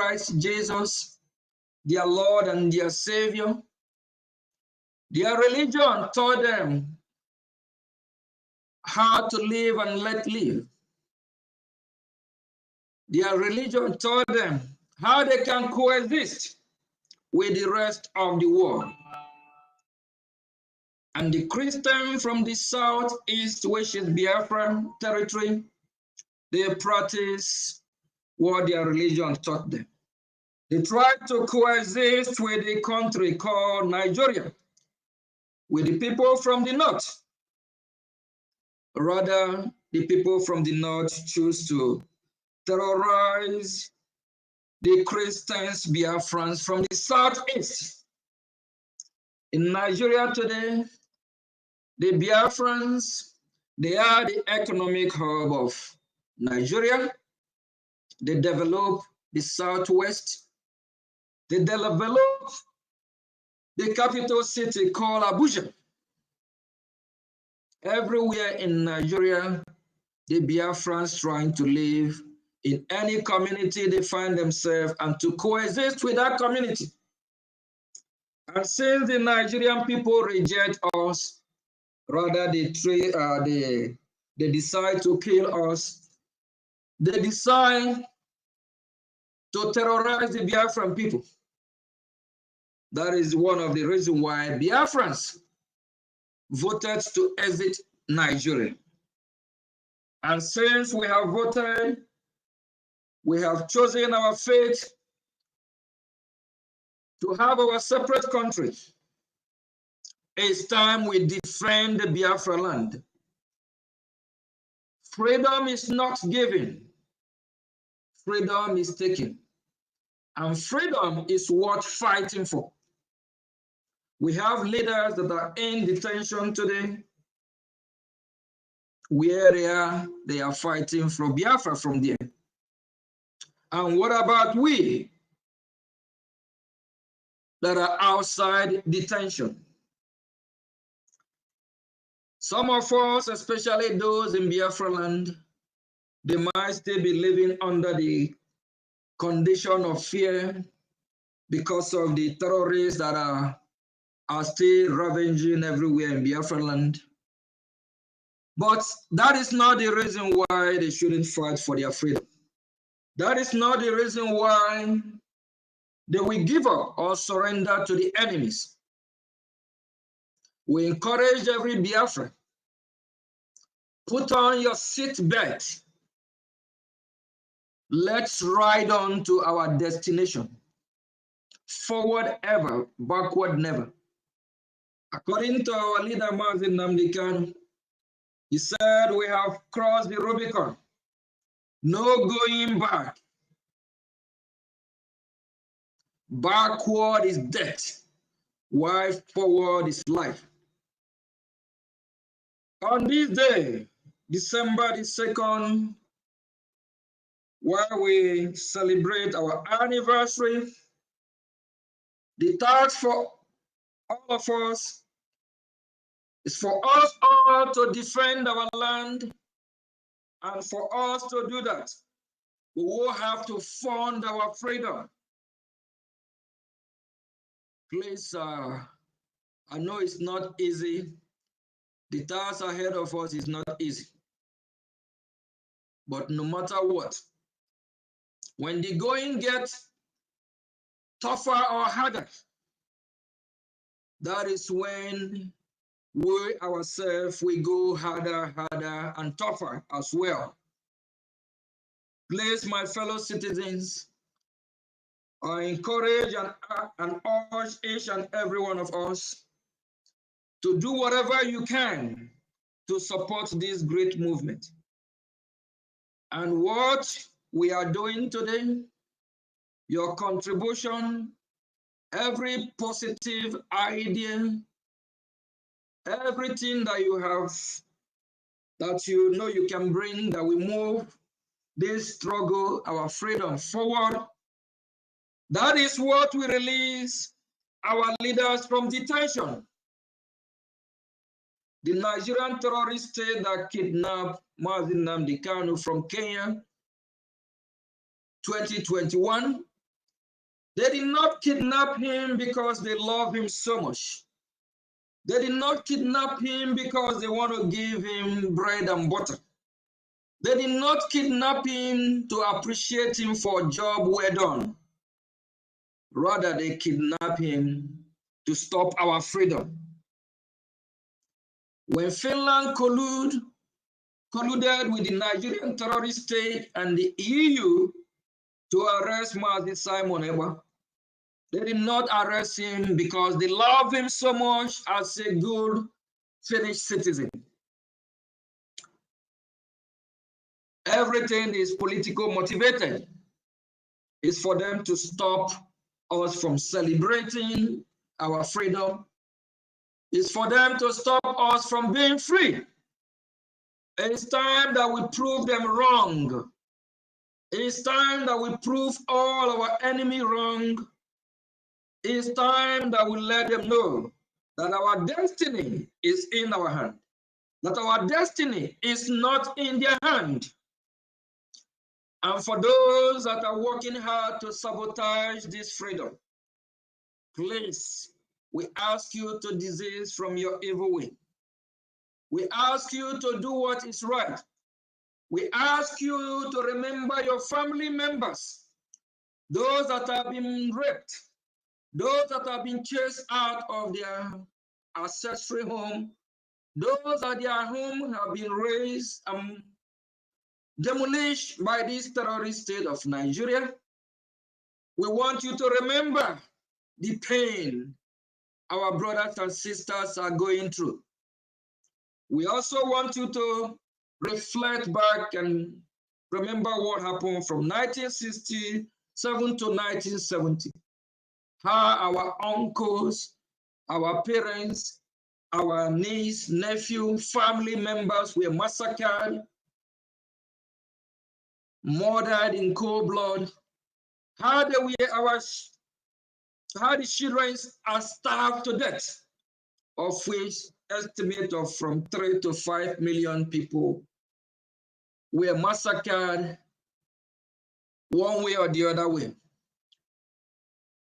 Christ Jesus, their Lord and their Savior. Their religion taught them how to live and let live. Their religion taught them how they can coexist with the rest of the world. And the Christians from the southeast, which is Biafra territory, they practice what their religion taught them. They tried to coexist with a country called Nigeria, with the people from the north. Rather, the people from the north choose to terrorize the Christians, Biafrans from the southeast. In Nigeria today, the Biafrans, they are the economic hub of Nigeria. They develop the southwest. They develop the capital city called Abuja. Everywhere in Nigeria, the Biafrans trying to live in any community they find themselves and to coexist with that community. And since the Nigerian people reject us, rather they decide to kill us, they decide to terrorize the Biafran people. That is one of the reasons why Biafrans voted to exit Nigeria. And since we have voted, we have chosen our fate to have our separate country. It's time we defend the Biafra land. Freedom is not given. Freedom is taken. And freedom is worth fighting for. We have leaders that are in detention today. Where they are fighting for Biafra from there. And what about we that are outside detention? Some of us, especially those in Biafra land, they might still be living under the condition of fear because of the terrorists that are still ravaging everywhere in Biafra land. But that is not the reason why they shouldn't fight for their freedom. That is not the reason why they will give up or surrender to the enemies. We encourage every Biafran, put on your seat belt. Let's ride on to our destination. Forward ever, backward never. According to our leader, Mazi Nnamdi Kanu, he said we have crossed the Rubicon. No going back. Backward is death, while forward is life. On this day, December the 2nd, while we celebrate our anniversary, the task for all of us is for us all to defend our land, and for us to do that, we will have to fund our freedom. Please, I know it's not easy. The task ahead of us is not easy. But no matter what, when the going gets tougher or harder, that is when we ourselves, we go harder and tougher as well. Please, my fellow citizens, I encourage and urge each and every one of us to do whatever you can to support this great movement. And what we are doing today, your contribution, every positive idea, everything that you have, that you know you can bring, that will move this struggle, our freedom forward. That is what we release our leaders from detention. The Nigerian terrorist state that kidnapped Mazi Nnamdi Kanu from Kenya, 2021, They did not kidnap him because they love him so much. They did not kidnap him because they want to give him bread and butter. They did not kidnap him to appreciate him for a job well done. Rather, they kidnapped him to stop our freedom. When Finland colluded with the Nigerian terrorist state and the EU to arrest Mazi Simon Eba, they did not arrest him because they love him so much as a good Finnish citizen. Everything is politically motivated. It's for them to stop us from celebrating our freedom. It's for them to stop us from being free. It's time that we prove them wrong. It's time that we prove all our enemy wrong. It's time that we let them know that our destiny is in our hand, that our destiny is not in their hand. And for those that are working hard to sabotage this freedom, please, we ask you to desist from your evil way. We ask you to do what is right. We ask you to remember your family members, those that have been raped, those that have been chased out of their ancestral home, those at their home have been raised and demolished by this terrorist state of Nigeria. We want you to remember the pain our brothers and sisters are going through. We also want you to reflect back and remember what happened from 1967 to 1970. How our uncles, our parents, our niece, nephew, family members were massacred, murdered in cold blood. How the children are starved to death, of which estimate of from 3 to 5 million people were massacred one way or the other way.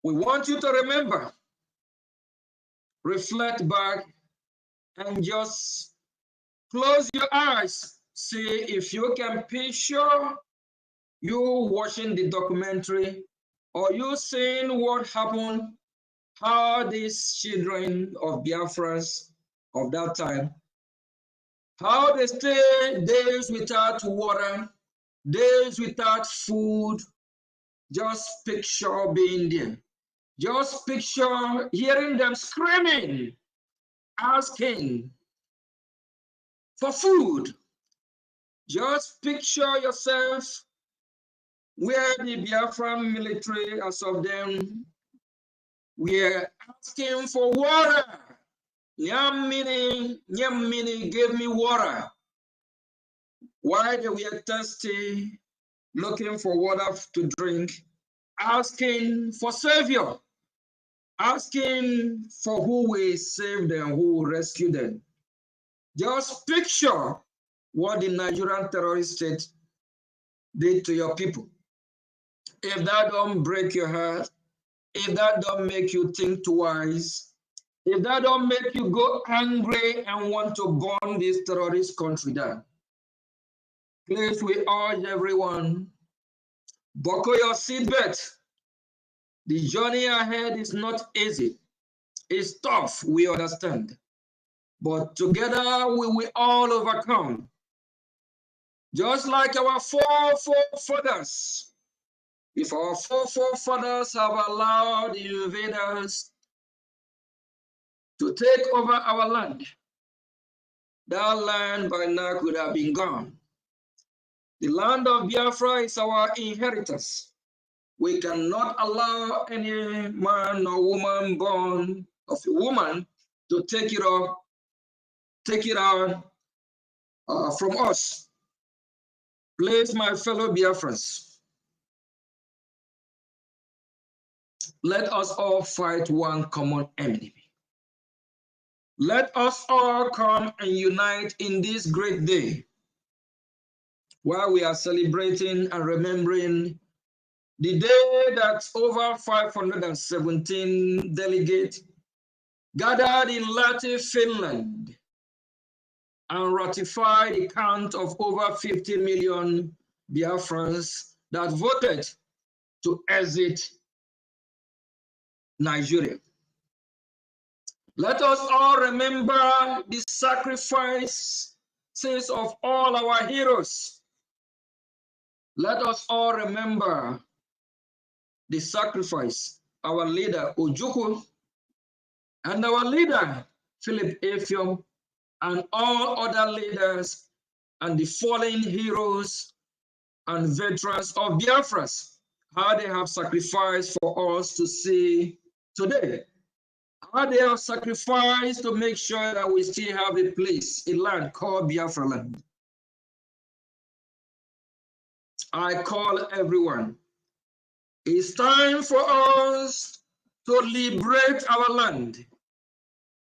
We want you to remember, reflect back, and just close your eyes. See if you can picture you watching the documentary or you seeing what happened, how these children of Biafrans of that time, how they stayed days without water, days without food. Just picture being there. Just picture hearing them screaming, asking for food. Just picture yourself where the Biafran military, as of them, were asking for water. Nyamini gave me water. While they were thirsty, looking for water to drink, asking for savior, asking for who will save them, who will rescue them. Just picture what the Nigerian terrorist state did to your people. If that don't break your heart, if that don't make you think twice, if that don't make you go angry and want to burn this terrorist country down, please, we urge everyone, buckle your seatbelt. The journey ahead is not easy. It's tough, we understand. But together we will all overcome. Just like our forefathers. If our forefathers have allowed the invaders to take over our land, that land by now could have been gone. The land of Biafra is our inheritance. We cannot allow any man or woman born of a woman to take it out from us. Please, my fellow Biafrans, let us all fight one common enemy. Let us all come and unite in this great day while we are celebrating and remembering the day that over 517 delegates gathered in Lahti, Finland, and ratified the count of over 50 million Biafrans that voted to exit Nigeria. Let us all remember the sacrifices of all our heroes. Let us all remember the sacrifice our leader Ojukwu and our leader Philip Effiong and all other leaders and the fallen heroes and veterans of Biafra, how they have sacrificed for us to see today. How they have sacrificed to make sure that we still have a place, a land called Biafra land. I call everyone. It's time for us to liberate our land.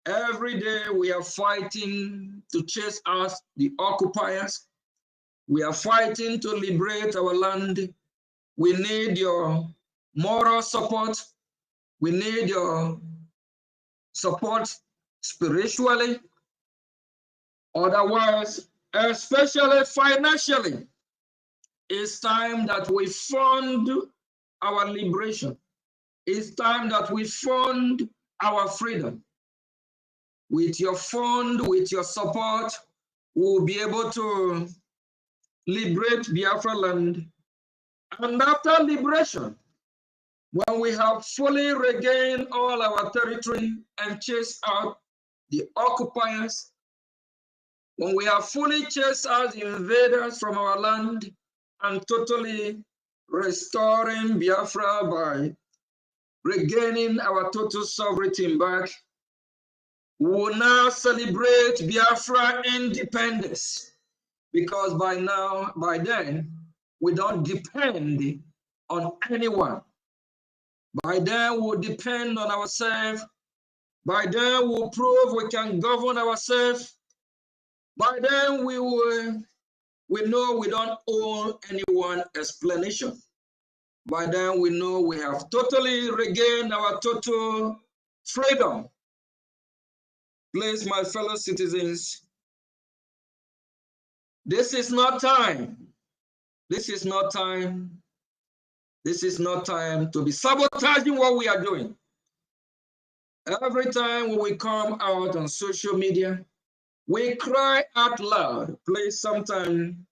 Every day we are fighting to chase out the occupiers. We are fighting to liberate our land. We need your moral support. We need your support spiritually. Otherwise, especially financially, it's time that we fund our liberation. It's time that we fund our freedom. With your fund, with your support, we'll be able to liberate Biafra land. And after liberation, when we have fully regained all our territory and chased out the occupiers, when we have fully chased out the invaders from our land and totally restoring Biafra by regaining our total sovereignty back, we will now celebrate Biafra independence, because by then, we don't depend on anyone. By then, we'll depend on ourselves. By then, we'll prove we can govern ourselves. By then, we know we don't owe anyone explanation. By then, we know we have totally regained our total freedom. Please, my fellow citizens, this is not time. This is not time. This is not time to be sabotaging what we are doing. Every time when we come out on social media, we cry out loud. Please, sometime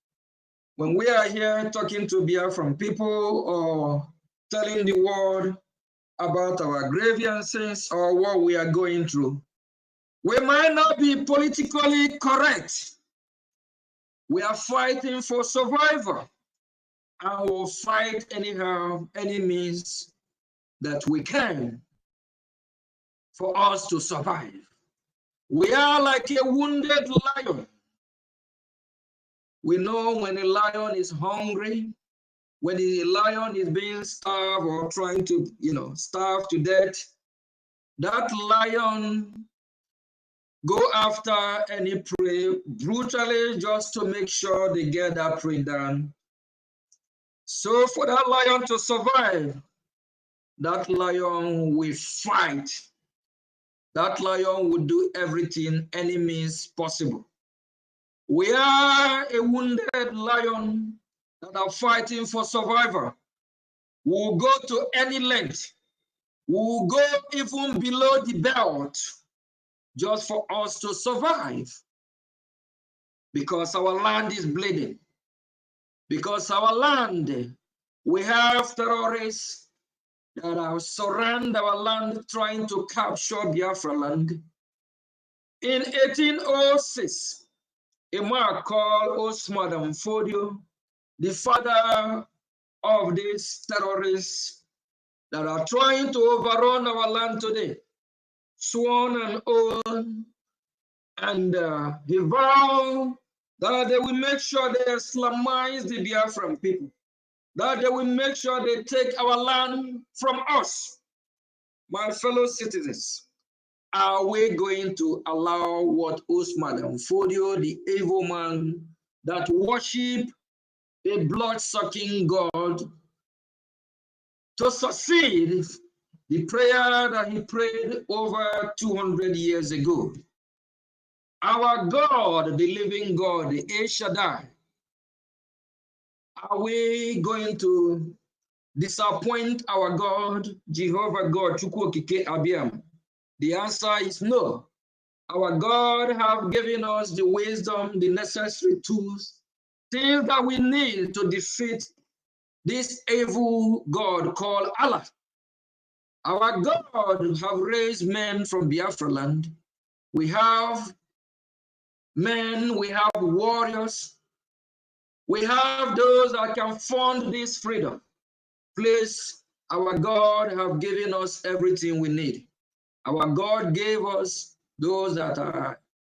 when we are here talking to Biafran people or telling the world about our grievances or what we are going through, we might not be politically correct. We are fighting for survival, and we'll fight anyhow, any means that we can for us to survive. We are like a wounded lion. We know when a lion is hungry, when a lion is being starved or trying to, starve to death, that lion go after any prey brutally just to make sure they get that prey down. So for that lion to survive, that lion will fight. That lion will do everything, any means possible. We are a wounded lion that are fighting for survival. We'll go to any length. We'll go even below the belt just for us to survive. Because our land is bleeding. Because our land, we have terrorists that are surround our land trying to capture Biafra land. In 1806, a man called Osman Fodio, the father of these terrorists that are trying to overrun our land today, sworn an oath, and he vowed that they will make sure they Islamize the Biafran people, that they will make sure they take our land from us. My fellow citizens, are we going to allow what Usman and Fodio, the evil man that worship a blood-sucking God, to succeed the prayer that he prayed over 200 years ago. Our God, the living God, the El Shaddai, are we going to disappoint our God, Jehovah God, Chukwu Okike Abiam? The answer is no. Our God have given us the wisdom, the necessary tools, things that we need to defeat this evil God called Allah. Our God have raised men from Biafra land. We have men, we have warriors, we have those that can fund this freedom. Please, our God have given us everything we need. Our God gave us those that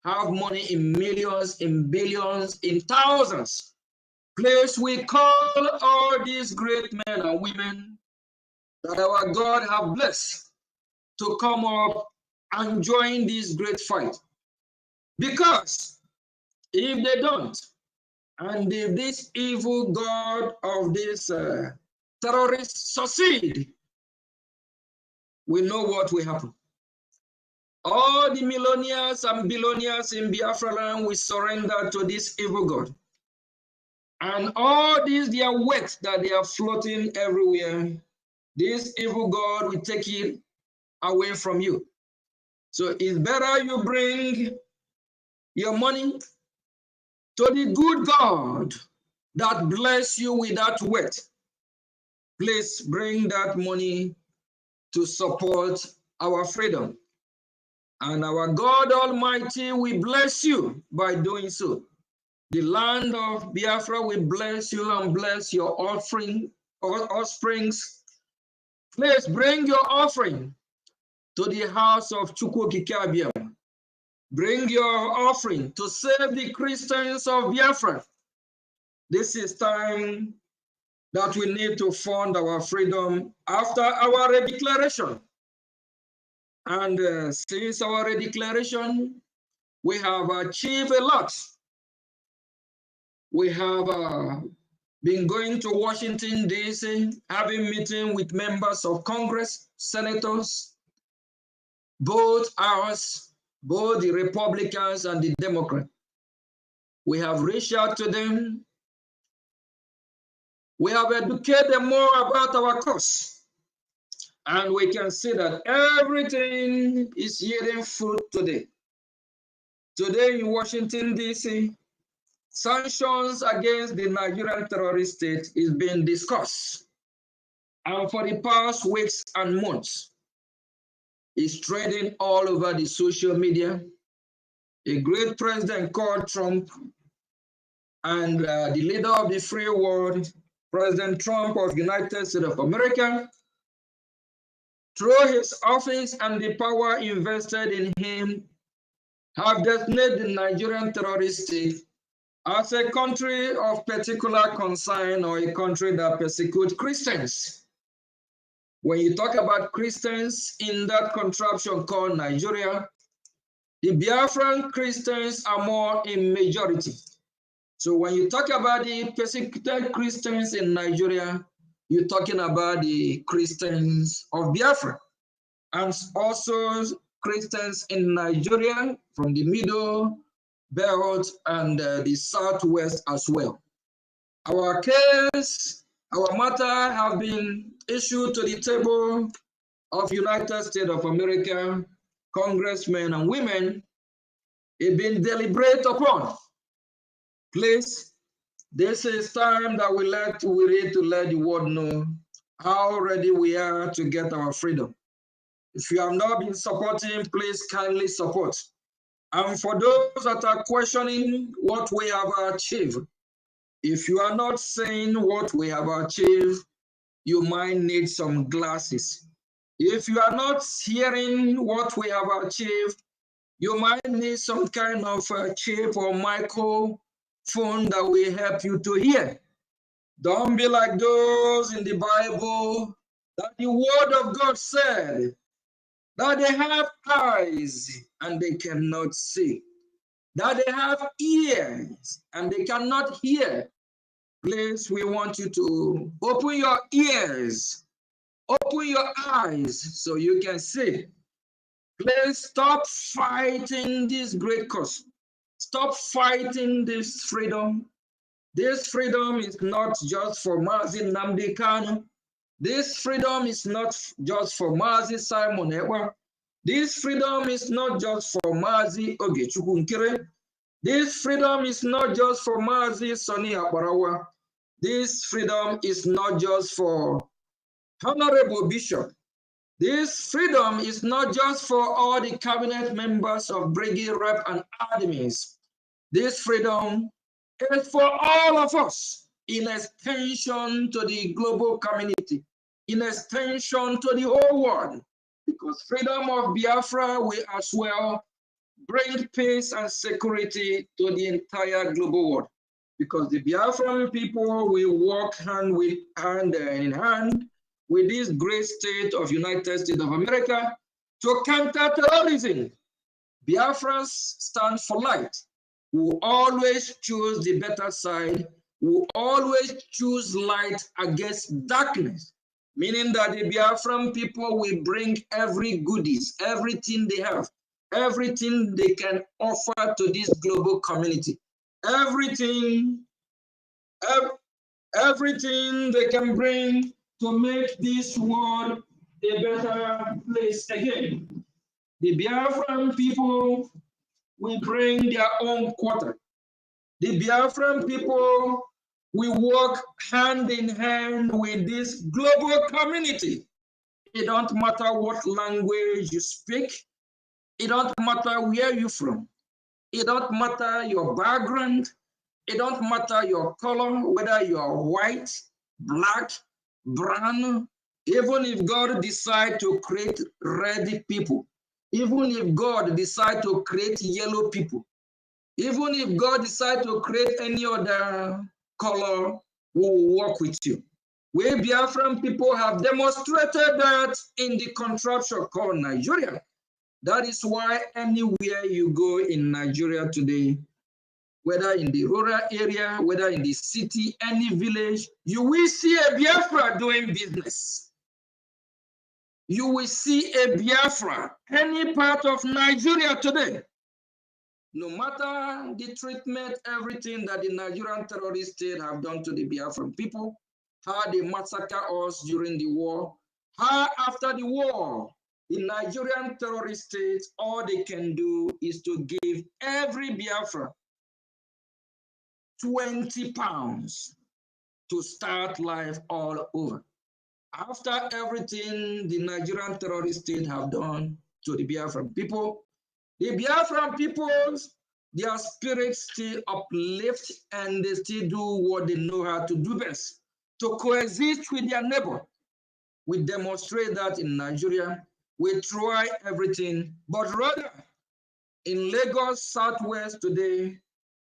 have money in millions, in billions, in thousands. Please, we call all these great men and women that our God have blessed to come up and join this great fight. Because if they don't, and if this evil God of this terrorists succeed, we know what will happen. All the millionaires and billionaires in Biafra land will surrender to this evil God. And all these their wealth that they are floating everywhere, this evil God will take it away from you. So it's better you bring your money to the good God that bless you with that wealth. Please bring that money to support our freedom. And our God Almighty will bless you by doing so. The land of Biafra will bless you and bless your offering or offsprings. Please bring your offering to the house of Chukwu Okike Abiam. Bring your offering to save the Christians of Biafra. This is time that we need to fund our freedom after our redeclaration. And since our redeclaration, we have achieved a lot. We have been going to Washington, D.C., having meetings with members of Congress, senators, both ours, both the Republicans and the Democrats. We have reached out to them. We have educated them more about our cause. And we can see that everything is yielding fruit today. Today in Washington, D.C., sanctions against the Nigerian terrorist state is being discussed. And for the past weeks and months, it's trending all over the social media. A great president called Trump and the leader of the free world, President Trump of the United States of America, through his office and the power invested in him, have designated the Nigerian terrorist state as a country of particular concern or a country that persecutes Christians. When you talk about Christians in that contraption called Nigeria, the Biafran Christians are more in majority. So when you talk about the persecuted Christians in Nigeria, you're talking about the Christians of Biafra and also Christians in Nigeria from the middle belt and the southwest as well. Our case, our matter have been issued to the table of United States of America, congressmen and women. It's been deliberated upon. Please, this is time that we need to let the world know how ready we are to get our freedom. If you have not been supporting, please kindly support. And for those that are questioning what we have achieved, if you are not saying what we have achieved, you might need some glasses. If you are not hearing what we have achieved, you might need some kind of chip or microphone that will help you to hear. Don't be like those in the Bible that the word of God said that they have eyes and they cannot see, that they have ears and they cannot hear. Please, we want you to open your ears open your eyes so you can see. Please stop fighting this great cause. Stop fighting this freedom. This freedom is not just for Mazi Nnamdi Kanu. This freedom is not just for Mazi Simon Ekpa. This freedom is not just for Mazi Ogechukwu Nkire. This freedom is not just for Mazi Sonny Akbarawa. This freedom is not just for Honorable Bishop. This freedom is not just for all the cabinet members of Brgie, Rep, and admins. This freedom is for all of us, in extension to the global community, in extension to the whole world, because freedom of Biafra will as well bring peace and security to the entire global world, because the Biafran people will work hand in hand with this great state of United States of America to counter terrorism. Biafrans stand for light. We always choose the better side. We always choose light against darkness, meaning that the Biafran people will bring every goodies, everything they have, everything they can offer to this global community, everything they can bring to make this world a better place again. The Biafran people will bring their own quarter. The Biafran people will work hand in hand with this global community. It don't matter what language you speak. It don't matter where you're from. It don't matter your background. It don't matter your color, whether you are white, black, brown. Even if God decide to create red people, even if God decide to create yellow people, even if God decide to create any other color, we will work with you. We Biafran people have demonstrated that in the contraption called Nigeria. That is why anywhere you go in Nigeria today, whether in the rural area, whether in the city, any village, you will see a Biafra doing business. You will see a Biafra, any part of Nigeria today. No matter the treatment, everything that the Nigerian terrorist state have done to the Biafran people, how they massacre us during the war, how after the war, the Nigerian terrorist states, all they can do is to give every Biafra 20 pounds to start life all over. After everything the Nigerian terrorist state have done to the Biafran people, the Biafran people, their spirits still uplift and they still do what they know how to do best, to coexist with their neighbor. We demonstrate that in Nigeria. We try everything, but rather in Lagos, Southwest today,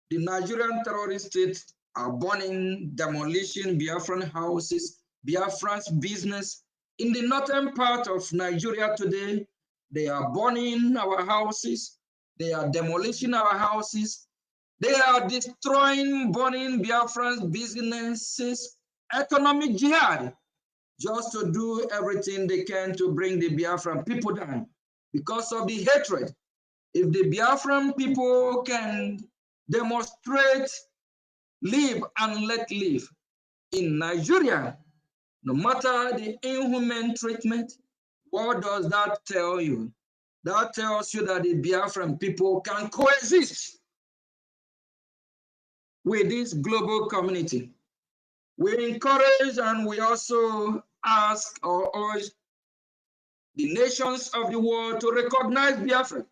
the Nigerian terrorist states are burning, demolishing Biafran houses, Biafran's business. In the northern part of Nigeria today, they are burning our houses, they are demolishing our houses, they are destroying, burning Biafran's businesses, economic jihad, just to do everything they can to bring the Biafran people down because of the hatred. If the Biafran people can demonstrate live and let live in Nigeria, no matter the inhuman treatment, what does that tell you? That tells you that the Biafran people can coexist with this global community. We encourage and we also ask or urge the nations of the world to recognize Biafra,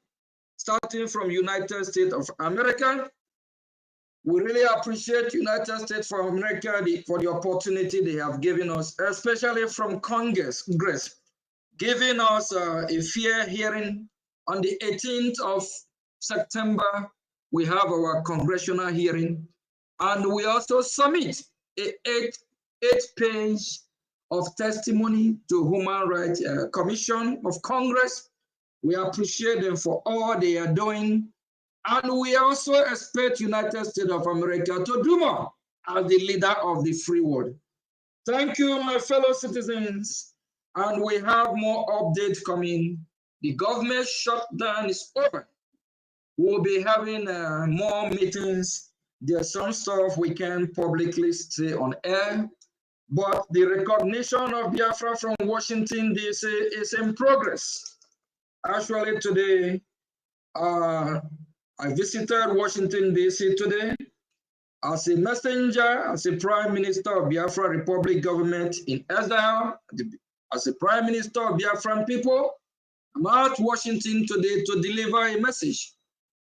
starting from United States of America. We really appreciate United States of America for the opportunity they have given us, especially from Congress, giving us a fair hearing on the 18th of September. We have our congressional hearing, and we also submit a eight-page of testimony to Human Rights Commission of Congress. We appreciate them for all they are doing. And we also expect United States of America to do more as the leader of the free world. Thank you, my fellow citizens. And we have more updates coming. The government shutdown is over. We'll be having more meetings. There's some stuff we can publicly say on air, but the recognition of Biafra from Washington, D.C. is in progress. Actually, today, I visited Washington, D.C. today as a messenger, as a Prime Minister of Biafra Republic government in exile, as a Prime Minister of Biafran people. I'm at Washington today to deliver a message,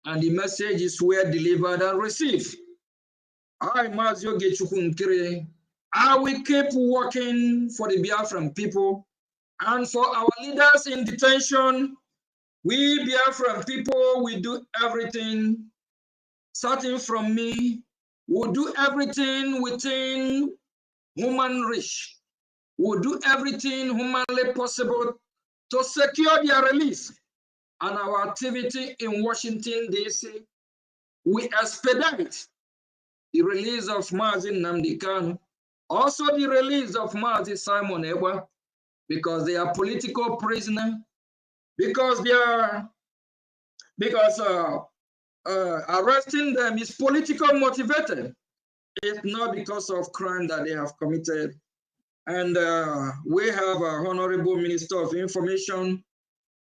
and the message is well delivered and received. I, Mazio Gechukwu, I will keep working for the Biafran people and for our leaders in detention. We Biafran people will do everything, starting from me, we'll do everything within human reach. We'll do everything humanly possible to secure their release. And our activity in Washington, D.C., we expedite the release of Mazi Nnamdi Kanu, also the release of Mazi Simon Ekpa, because they are political prisoners, because arresting them is politically motivated. It's not because of crime that they have committed. And we have a Honorable Minister of Information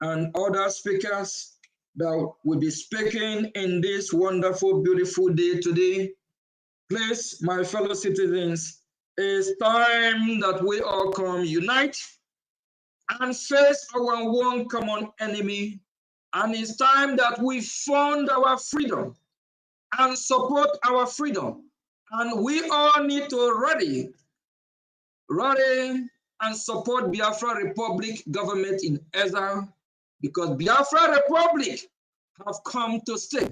and other speakers that will be speaking in this wonderful, beautiful day today. Please, my fellow citizens, it's time that we all come unite and face our one common enemy. And it's time that we fund our freedom and support our freedom. And we all need to rally and support Biafra Republic government in exile, because Biafra Republic have come to stay,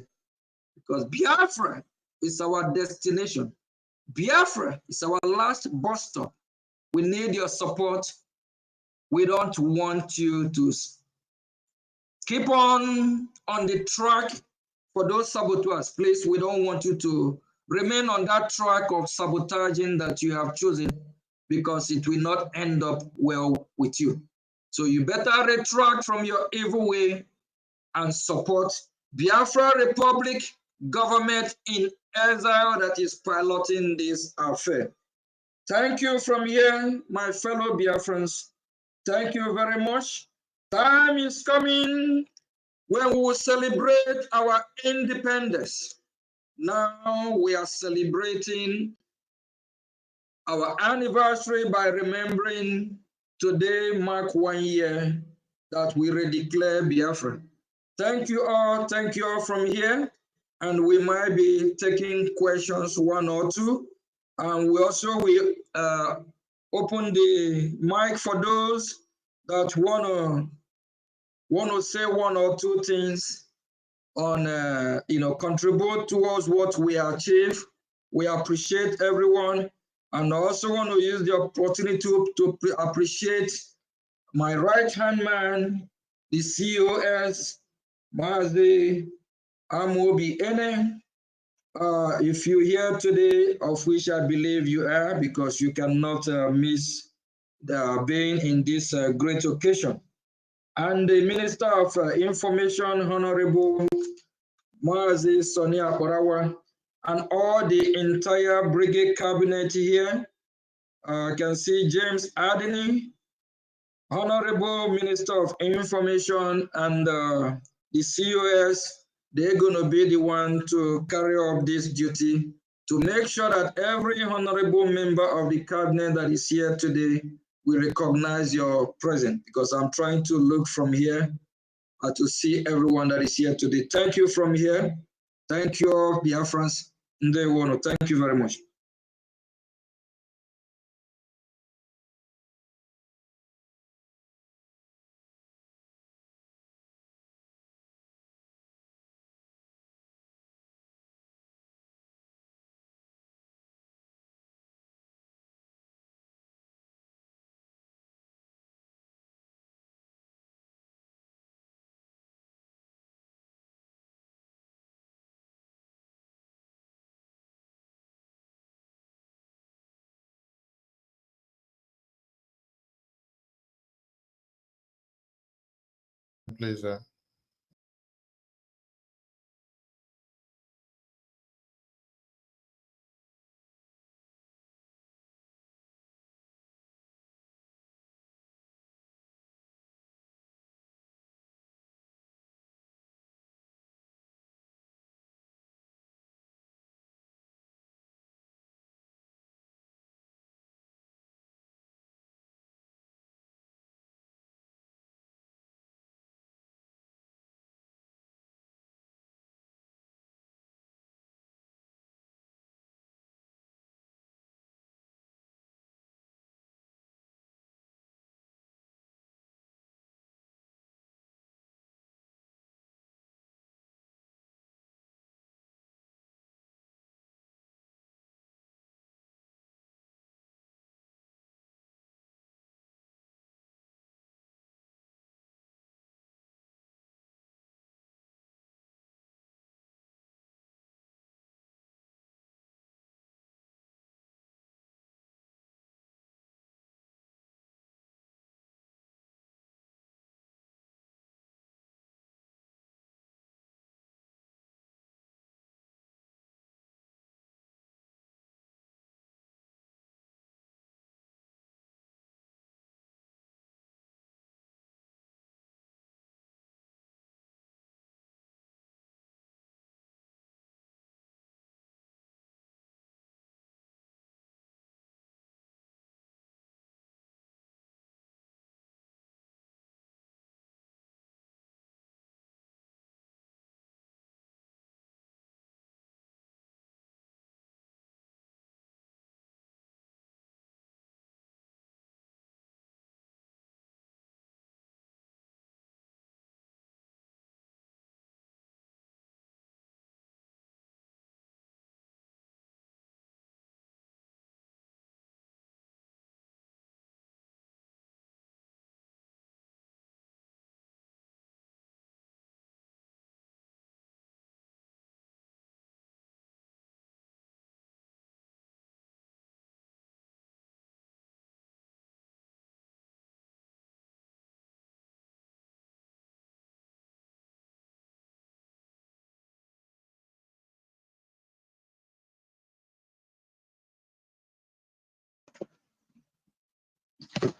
because Biafra is our destination. Biafra is our last bus stop. We need your support. We don't want you to keep on the track for those saboteurs. Please, we don't want you to remain on that track of sabotaging that you have chosen, because it will not end up well with you. So you better retract from your evil way and support Biafra Republic government in exile that is piloting this affair. Thank you from here, my fellow Biafrans. Thank you very much. Time is coming when we will celebrate our independence. Now we are celebrating our anniversary by remembering today mark 1 year that we redeclare Biafra. Thank you all from here, and we might be taking questions, one or two, and we also will open the mic for those that want to say one or two things on contribute towards what we achieve. We appreciate everyone. And I also want to use the opportunity to appreciate my right-hand man, the COS, Mazi Amobi Ene. If you're here today, of which I believe you are, because you cannot miss being in this great occasion. And the Minister of Information, Honorable Mazi Sonia Korawa, and all the entire brigade cabinet here. I can see James Adney, Honorable Minister of Information, and the COS. They're going to be the one to carry out this duty to make sure that every honorable member of the cabinet that is here today will recognize your presence, because I'm trying to look from here to see everyone that is here today. Thank you from here. Thank you all, Biafrans. Thank you very much. please.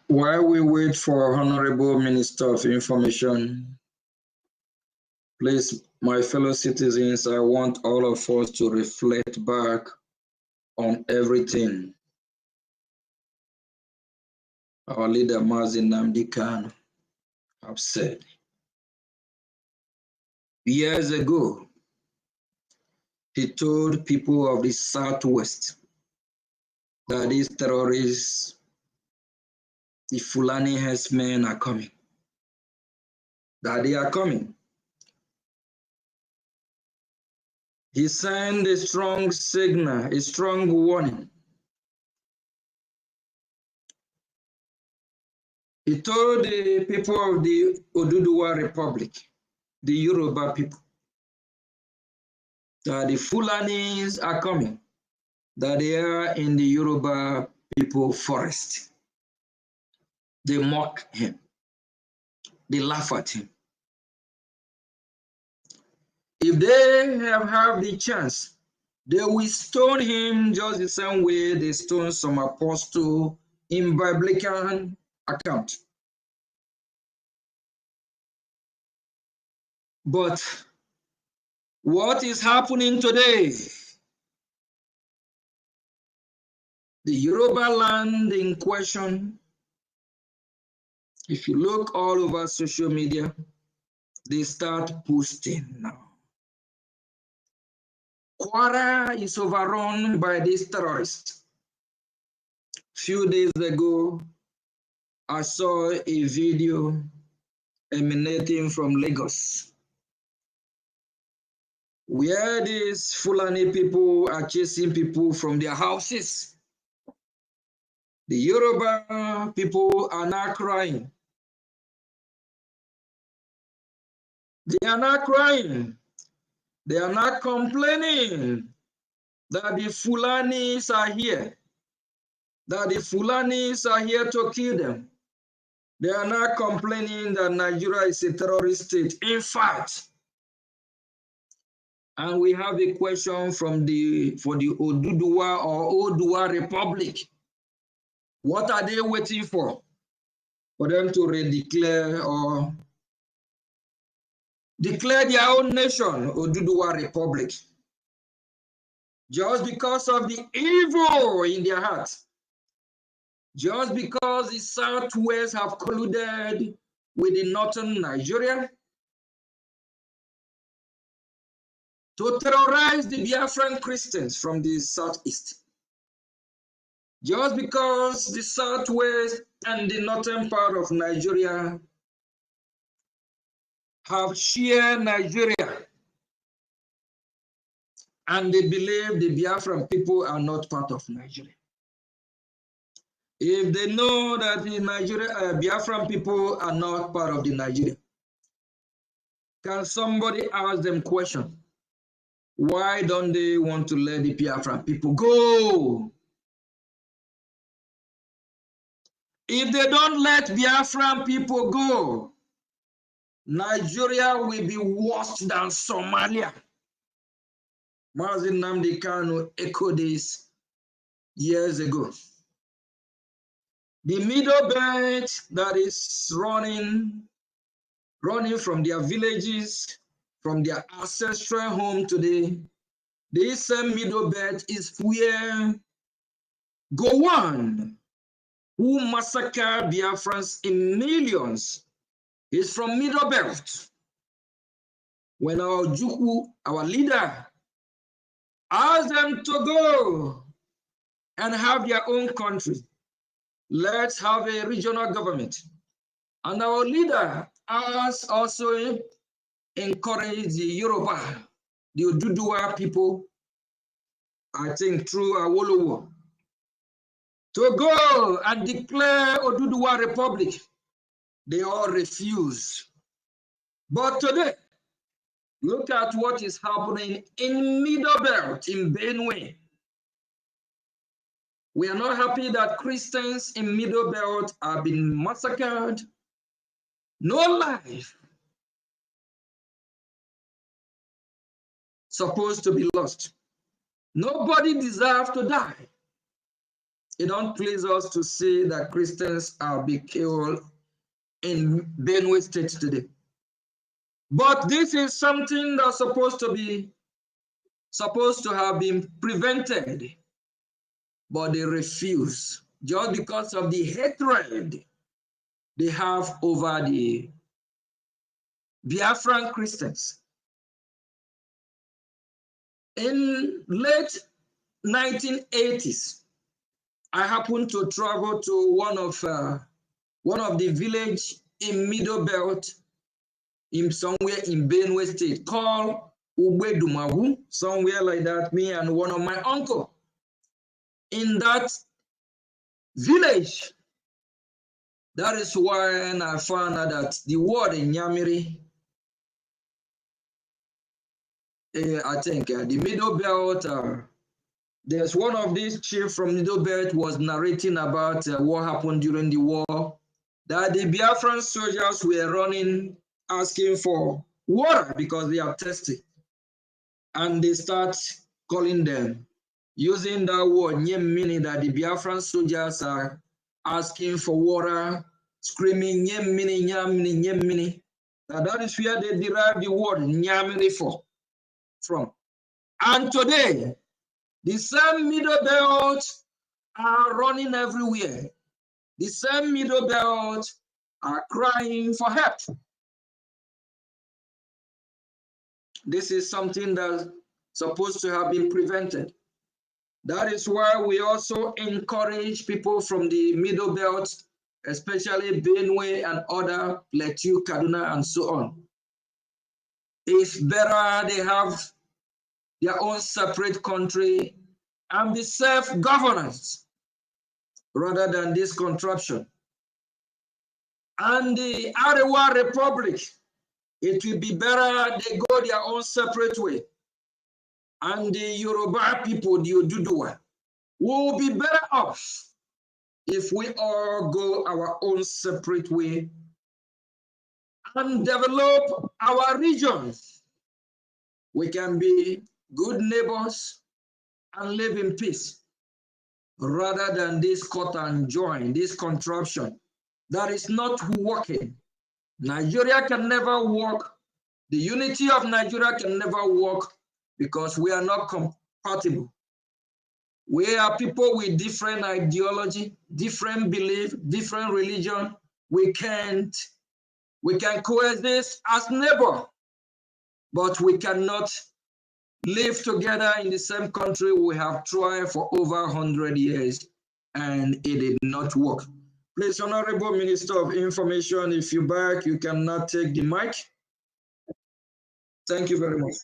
While we wait for Honorable Minister of Information, please, my fellow citizens, I want all of us to reflect back on everything our leader Mazi Nnamdi Kanu have said. Years ago, he told people of the Southwest that these terrorists, the Fulani herdsmen are coming, that they are coming. He sent a strong signal, a strong warning. He told the people of the Oduduwa Republic, the Yoruba people, that the Fulanis are coming, that they are in the Yoruba people forest. They mock him. They laugh at him. If they have the chance, they will stone him just the same way they stone some apostle in biblical account. But what is happening today? The Yoruba land in question, if you look all over social media, they start posting now. Kwara is overrun by these terrorists. Few days ago, I saw a video emanating from Lagos, where these Fulani people are chasing people from their houses. The Yoruba people are now crying. They are not crying. They are not complaining that the Fulanis are here, that the Fulanis are here to kill them. They are now complaining that Nigeria is a terrorist state. In fact, and we have a question for the Oduduwa or Odua Republic. What are they waiting for them to redeclare or declare their own nation, Oduduwa Republic? Just because of the evil in their hearts. Just because the Southwest have colluded with the northern Nigeria to terrorize the Biafran Christians from the southeast. Just because the southwest and the northern part of Nigeria have shared Nigeria and they believe the Biafran people are not part of Nigeria. If they know that the Biafran people are not part of the Nigeria, can somebody ask them question? Why don't they want to let the Biafran people go? If they don't let Biafran people go, Nigeria will be worse than Somalia. Mazi Nnamdi Kanu echoed this years ago. The middle belt that is running from their villages, from their ancestral home today, this same middle belt is where Gowon, who massacred Biafrans in millions, is from middle belt. When our Juku, our leader, asked them to go and have their own country, let's have a regional government. And our leader has also encouraged the Yoruba, the Oduduwa people, I think through Awolowo, to go and declare Oduduwa Republic. They all refuse. But today, look at what is happening in Middle Belt, in Benue. We are not happy that Christians in Middle Belt are being massacred. No life supposed to be lost. Nobody deserves to die. It don't please us to see that Christians are being killed in Benue State today. But this is something that's supposed to have been prevented, but they refuse just because of the hatred they have over the Biafran Christians. In late 1980s, I happened to travel to one of the village in Middle Belt, somewhere in Benue State, called Ugbedumagu, somewhere like that. Me and one of my uncle in that village. That is why I found out that the word in Nyamiri, I think the Middle Belt, there's one of these chiefs from Middle Belt was narrating about what happened during the war, that the Biafran soldiers were running, asking for water because they are thirsty. And they start calling them, using that word, meaning that the Biafran soldiers are asking for water, screaming, Nyemini, Nyamini, Nyemini. That is where they derive the word Nyamini from. And today, the same Middle Belt are running everywhere. The same Middle Belt are crying for help. This is something that's supposed to have been prevented. That is why we also encourage people from the Middle Belt, especially Benue and other Plateau, Kaduna, and so on. It's better they have their own separate country and be self-governance rather than this contraption. And the Arewa Republic, it will be better they go their own separate way. And the Yoruba people, the Oduduwa, will be better off if we all go our own separate way and develop our regions, we can be good neighbors and live in peace rather than this cut and join, this contraption that is not working. Nigeria can never work. The unity of Nigeria can never work because we are not compatible. We are people with different ideology, different belief, different religion. We can coexist as neighbor, but we cannot live together in the same country. We have tried for over 100 years and it did not work. Please, Honorable Minister of Information, if you're back, you cannot take the mic. Thank you very much.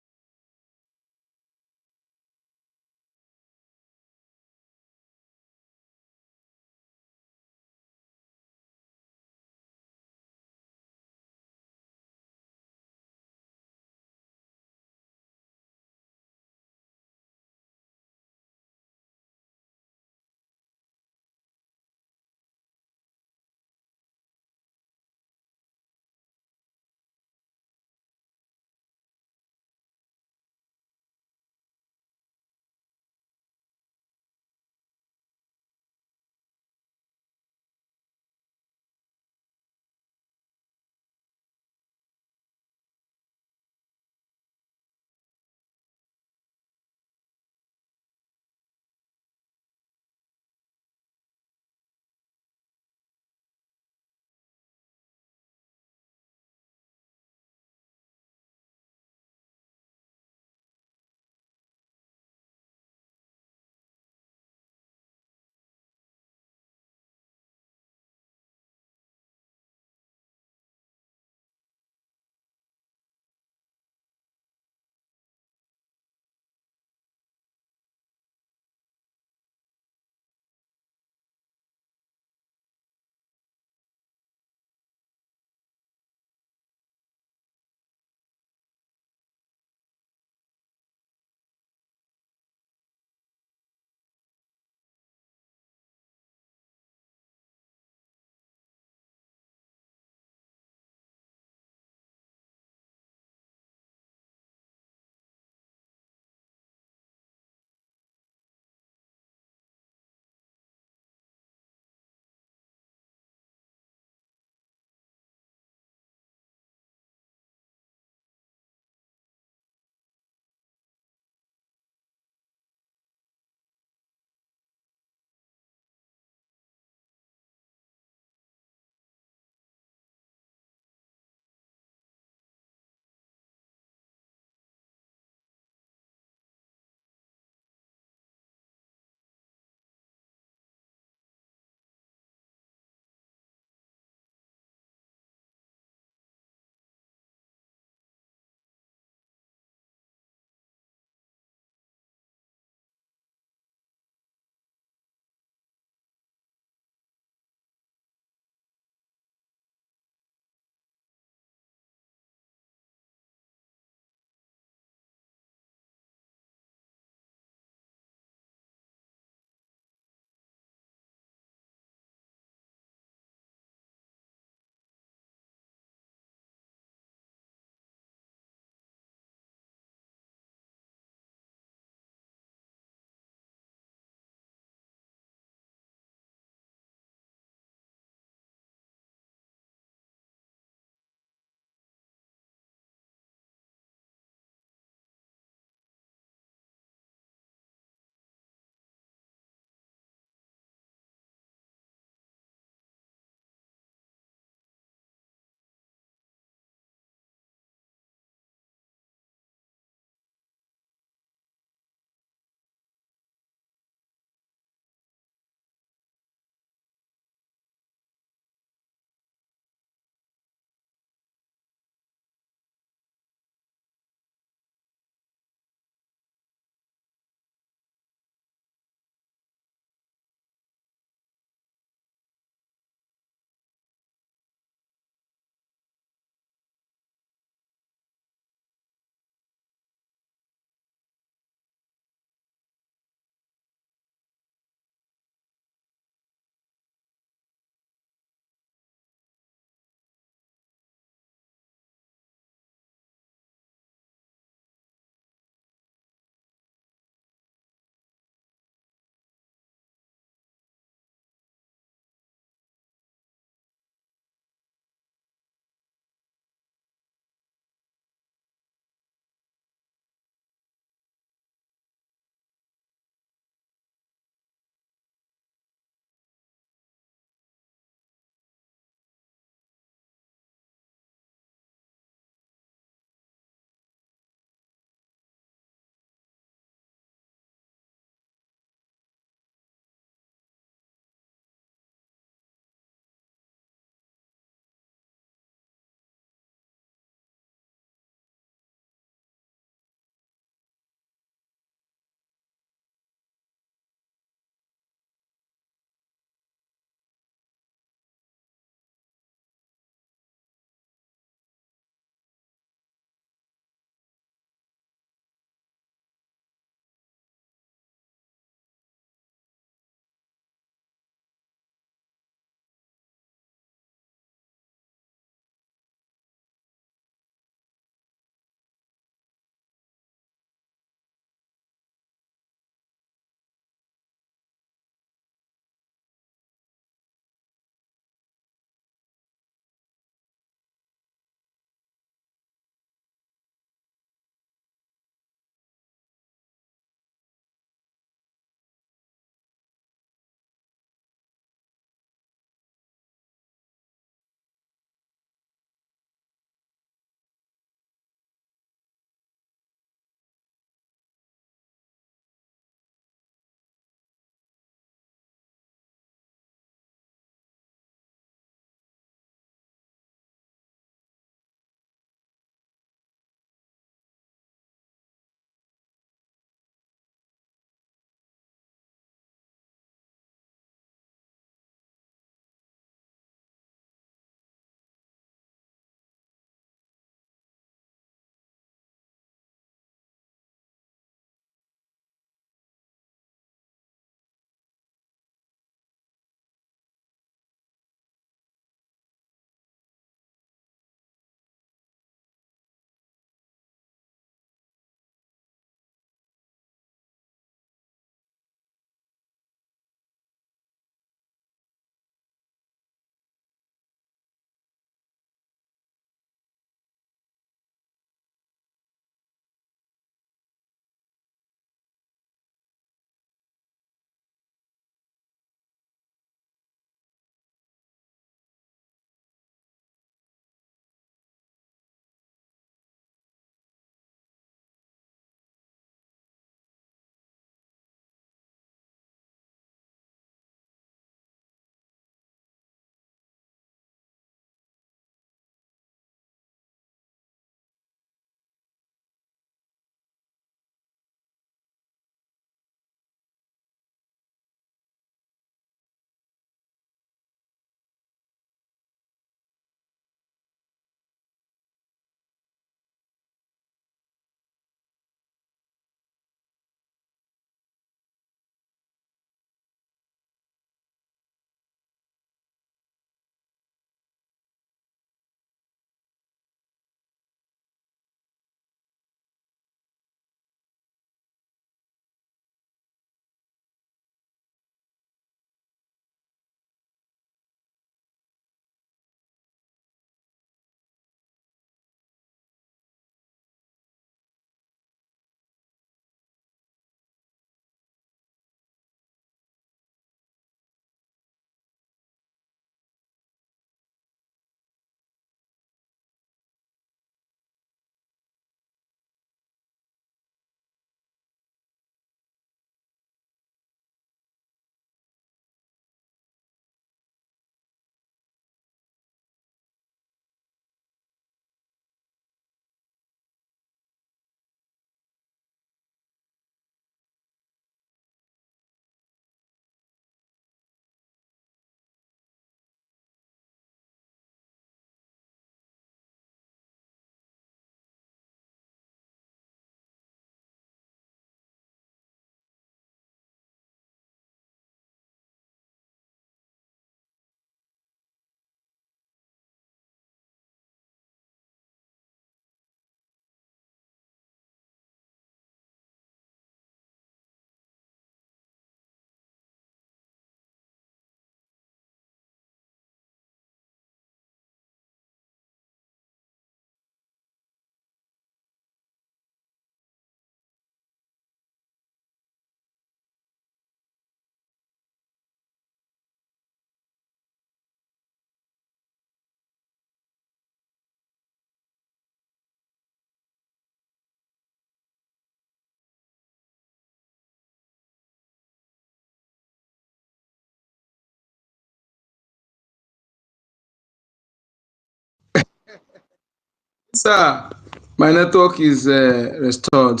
Sir, my network is restored.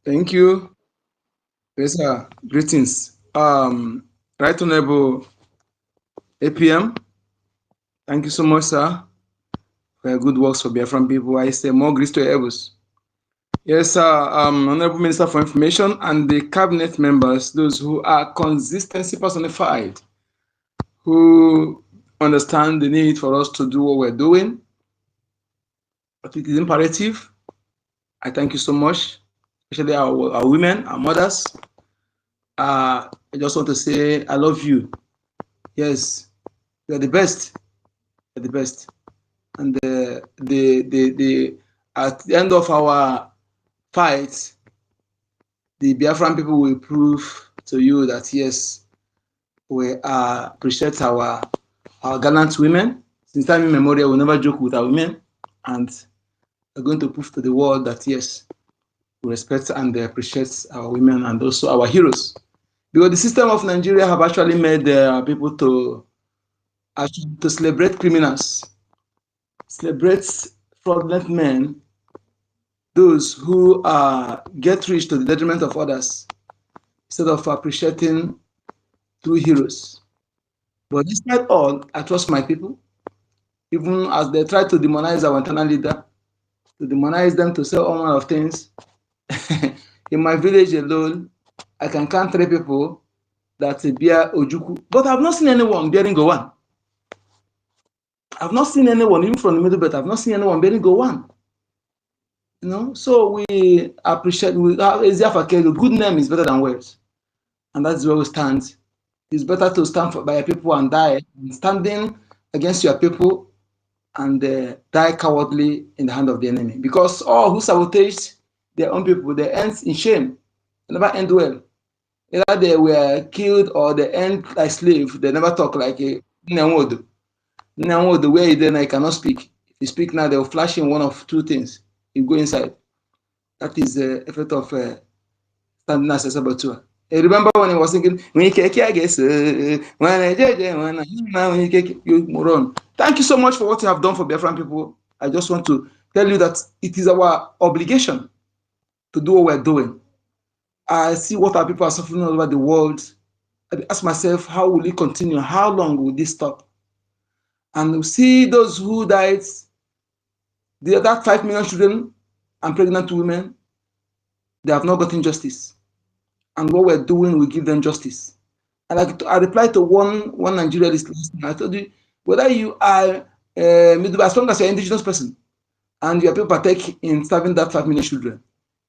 Thank you. Yes, sir. Greetings. Right Honorable APM, thank you so much, sir, for your good works for Biafran people. I say more grace to your elbows. Yes, sir. Honorable Minister for Information and the cabinet members, those who are consistency personified, who understand the need for us to do what we're doing. But it is imperative. I thank you so much, especially our women, our mothers. I just want to say I love you. Yes, you're the best. You're the best. And at the end of our fight, the Biafran people will prove to you that yes, we appreciate our gallant women. Since time immemorial, we never joke with our women, and we're going to prove to the world that yes, we respect and appreciate our women and also our heroes. Because the system of Nigeria have actually made people to celebrate criminals, celebrate fraudulent men, those who get rich to the detriment of others, instead of appreciating true heroes. But despite all, I trust my people, even as they try to demonize our internal leader, to demonize them to say all manner of things. In my village alone, I can count 3 people that bear Ojuku, but I've not seen anyone bearing Gowan. I've not seen anyone, even from the middle belt, I've not seen anyone bearing Gowan. You know, so we appreciate, good name is better than words. And that's where we stand. It's better to stand by your people and die than standing against your people and die cowardly in the hand of the enemy. Because all who sabotage their own people, they end in shame. They never end well. Either they were killed or they end like slave. They never talk like a Nyanwodo. Nyanwodo, where then I cannot speak. If you speak now, they will flash in one of 2 things. You go inside. That is the effect of standing as a saboteur. I remember when I was thinking, I guess, you moron. Thank you so much for what you have done for Biafran people. I just want to tell you that it is our obligation to do what we're doing. I see what our people are suffering all over the world. I ask myself, how will it continue? How long will this stop? And we see those who died, that 5 million children and pregnant women, they have not gotten justice. And what we're doing will give them justice. And I replied to one Nigerianist last night. I told you, whether you are as long as you're an indigenous person and your people partake in serving that 5 million children,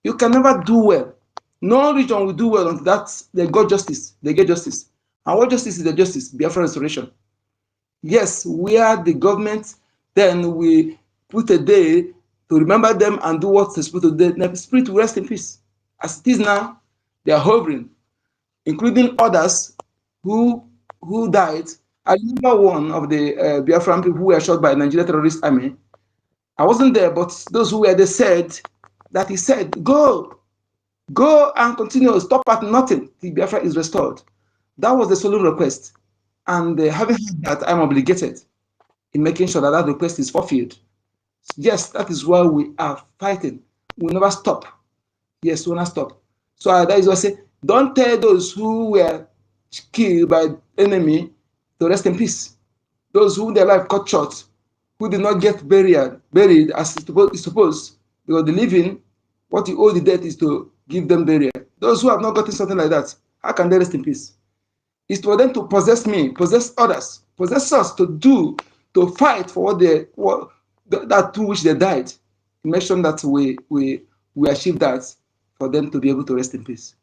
you can never do well. No region will do well until that they got justice. They get justice. And what justice is the justice? Biafra restoration. Yes, we are the government, then we put a day to remember them and do what they're supposed to do. The spirit will rest in peace. As it is now, they are hovering, including others who died. I remember one of the Biafran people who were shot by the Nigerian terrorist army. I wasn't there, but those who were there said that he said, go and continue, stop at nothing till Biafra is restored. That was the sole request. And having heard that, I'm obligated in making sure that that request is fulfilled. Yes, that is why we are fighting. We never stop. Yes, we will not stop. So that is why I say, don't tell those who were killed by enemy to rest in peace. Those who their life cut short, who did not get buried as is supposed, because the living, what you owe the dead is to give them burial. Those who have not gotten something like that, how can they rest in peace? It's for them to possess me, possess others, possess us to fight for that to which they died. Make sure that we achieve that for them to be able to rest in peace.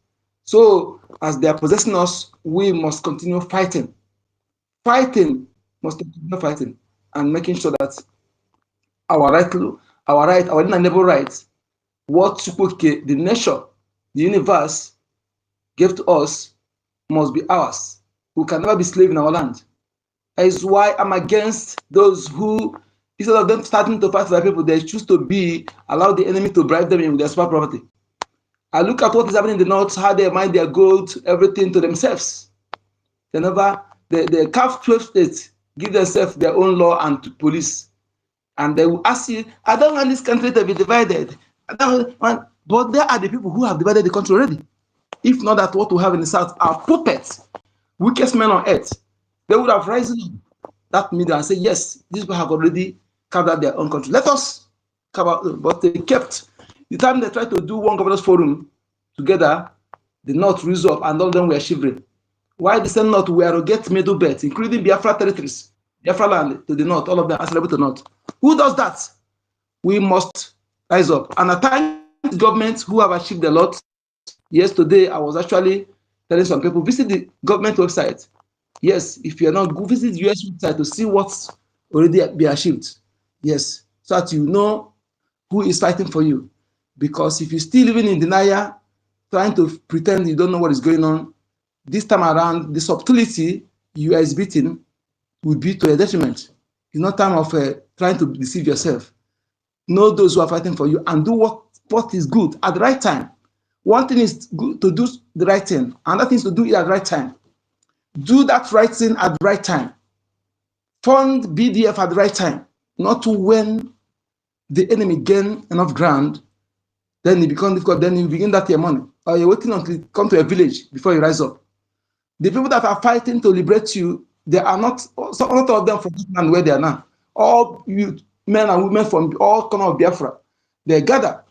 So as they are possessing us, we must continue fighting. Must continue fighting and making sure that our inalienable rights, what the nature, the universe gave to us, must be ours. We can never be slaves in our land. That is why I'm against those who, instead of them starting to fight for their people, they choose to allow the enemy to bribe them in with their super property. I look at what is happening in the north, how they mine their gold, everything to themselves. They carve 12 states, give themselves their own law and police. And they will ask you, I don't want this country to be divided. I don't want, but there are the people who have divided the country already. If not that, what we have in the south are puppets, weakest men on earth. They would have risen up that media and say, yes, these people have already carved out their own country. Let us carve out, but they kept. The time they tried to do one governors forum together, the North rose up and all of them were shivering. Why the same North were to get middle belt, including Biafra territories, Biafra land to the North, all of them are celebrated to the North. Who does that? We must rise up. And I thank governments who have achieved a lot. Yesterday, I was actually telling some people, visit the government website. Yes, if you're not, go visit the US website to see what's already been achieved. Yes, so that you know who is fighting for you. Because if you're still living in denial, trying to pretend you don't know what is going on, this time around, the subtlety you are exhibiting will be to a detriment. It's not time of trying to deceive yourself. Know those who are fighting for you and do what is good at the right time. One thing is good to do the right thing, another thing is to do it at the right time. Do that right thing at the right time. Fund BDF at the right time, not when the enemy gain enough ground, then it becomes difficult, then you begin that your money. Or you're waiting until you come to a village before you rise up. The people that are fighting to liberate you, they are not of them from England where they are now. All you men and women from all corners of Biafra, they gather.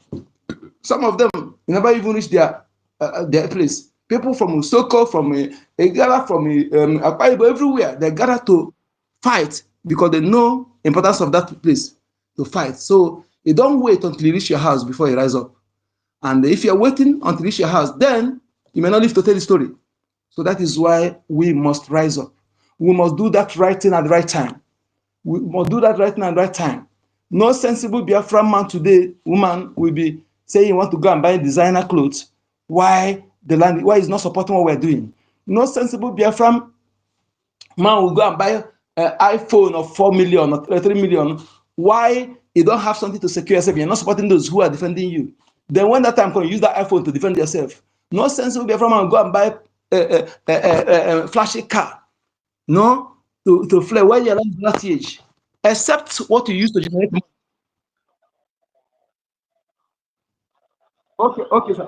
Some of them never even reach their place. People from Usoko, from they gather from Akwa, everywhere. They gather to fight because they know the importance of that place to fight. So you don't wait until you reach your house before you rise up. And if you're waiting until you reach your house, then you may not live to tell the story. So that is why we must rise up. We must do that right thing at the right time. We must do that right thing at the right time. No sensible Biafran man today, woman, will be saying you want to go and buy designer clothes. Why is not supporting what we're doing? No sensible Biafran man will go and buy an iPhone of 4 million or 3 million. Why you don't have something to secure yourself? You're not supporting those who are defending you. Then when that time comes, use that iPhone to defend yourself. No sensible Biafran man will go and buy a flashy car. No, to flare when you're not that age. Except what you use to generate money. Okay, sir.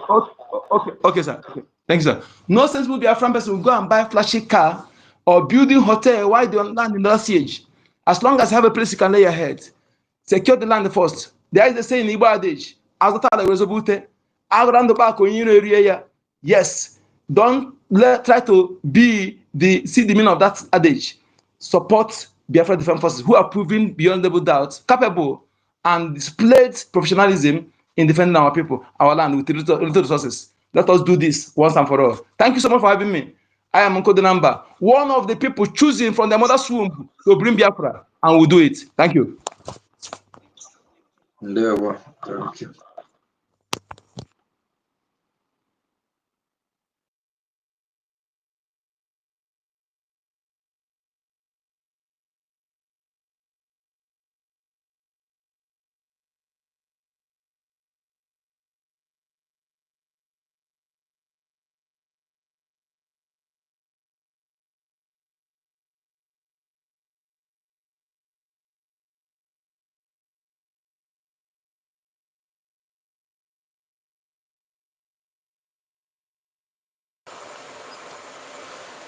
Okay, sir. Okay. Thank you, sir. No sensible Biafran person will go and buy a flashy car or building hotel while they land in that siege. As long as you have a place you can lay your head. Secure the land first. There is a saying in Igbo adage, yes, don't try to see the meaning of that adage. Support Biafra Defense Forces who are proven beyond double doubt capable and displayed professionalism in defending our people, our land with little resources. Let us do this once and for all. Thank you so much for having me. I am Uncle Denamba, one of the people choosing from the mother's womb to bring Biafra, and we'll do it. Thank you. Thank you.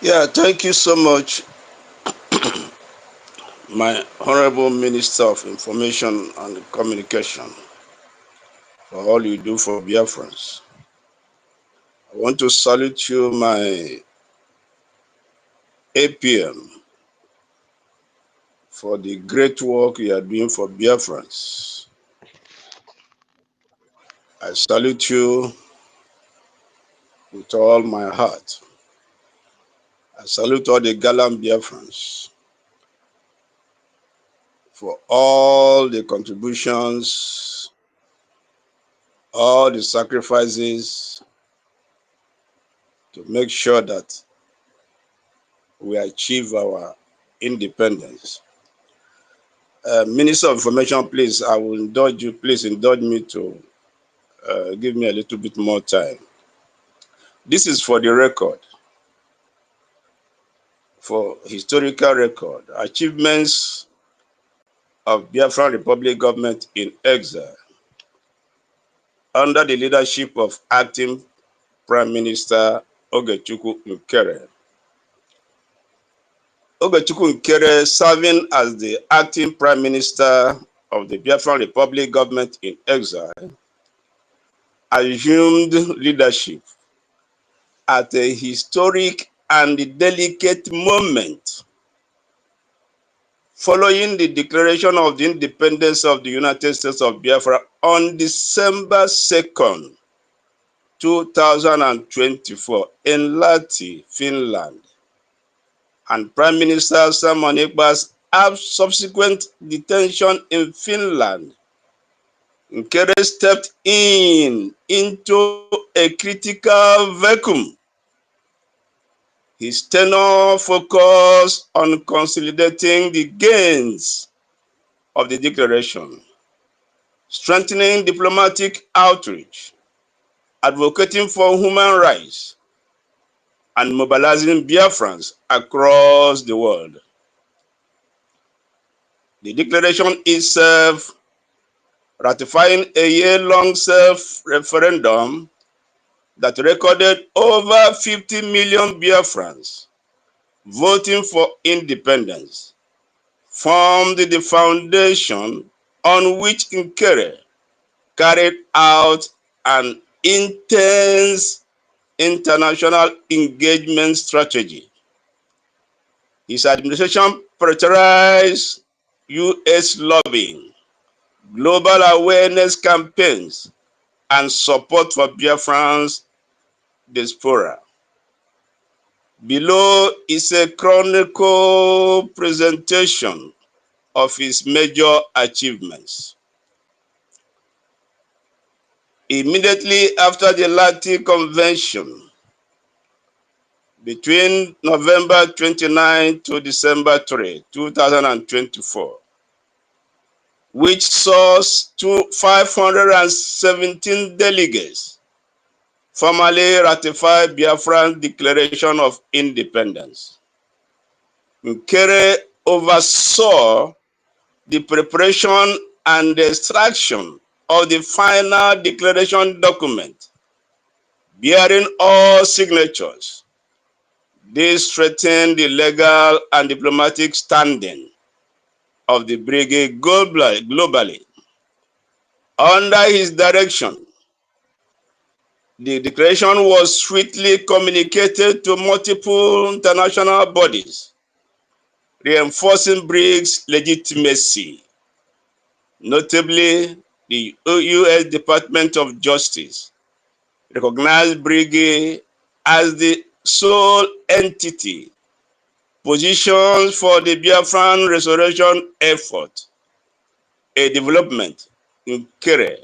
Yeah, thank you so much, my Honorable Minister of Information and Communication, for all you do for Biafrans. I want to salute you, my APM, for the great work you are doing for Biafrans. I salute you with all my heart. I salute all the gallant Biafrans for all the contributions, all the sacrifices to make sure that we achieve our independence. Minister of Information, please, I will indulge you. Please indulge me to give me a little bit more time. This is for the record, for historical record, achievements of Biafra Republic government in exile under the leadership of acting Prime Minister Ogechukwu Nkere. Ogechukwu Nkere, serving as the acting Prime Minister of the Biafra Republic government in exile, assumed leadership at a historic and delicate moment following the declaration of the independence of the United States of Biafra on December 2nd, 2024 in Lahti, Finland, and Prime Minister Simon Ekpa's subsequent detention in Finland. Nkere stepped into a critical vacuum. His tenure focused on consolidating the gains of the declaration, strengthening diplomatic outreach, advocating for human rights, and mobilizing Biafrans across the world. The declaration itself, ratifying a year-long self-referendum that recorded over 50 million Biafrans voting for independence, formed the foundation on which Nkere carried out an intense international engagement strategy. His administration prioritized U.S. lobbying, global awareness campaigns, and support for Biafrans diaspora. Below is a chronicle presentation of his major achievements. Immediately after the Lahti Convention, between November 29 to December 3, 2024, which saw 517 delegates formally ratify Biafran Declaration of Independence. Nkere oversaw the preparation and extraction of the final declaration document bearing all signatures. This strengthened the legal and diplomatic standing of the Brgie globally. Under his direction, the declaration was swiftly communicated to multiple international bodies, reinforcing Brigie's legitimacy. Notably, the U.S. Department of Justice recognized Brgie as the sole entity positioned for the Biafran restoration effort, a development Nkere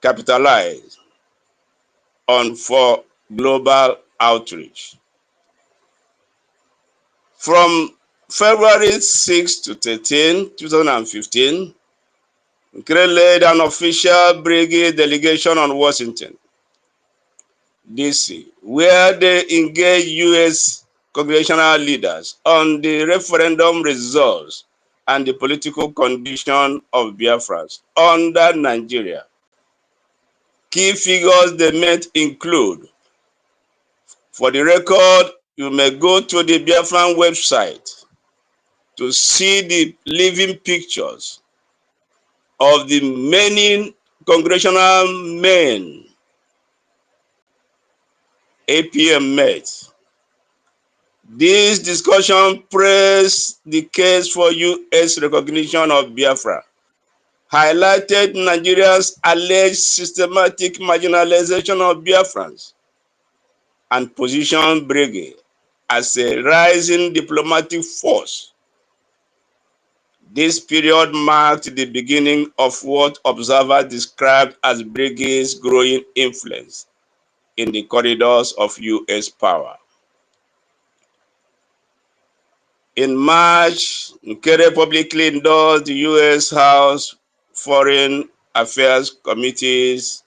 capitalized on for global outreach. From February 6 to 13, 2015, Nkere led an official Brgie delegation on Washington, D.C., where they engaged U.S. congressional leaders on the referendum results and the political condition of Biafrans under Nigeria. Key figures they met include, for the record, you may go to the Biafran website to see the living pictures of the many congressional men APM met. This discussion pressed the case for U.S. recognition of Biafra, highlighted Nigeria's alleged systematic marginalization of Biafrans, and positioned Brgie as a rising diplomatic force. This period marked the beginning of what observers described as Brigie's growing influence in the corridors of U.S. power. In March, Nkere publicly endorsed the U.S. House Foreign Affairs Committee's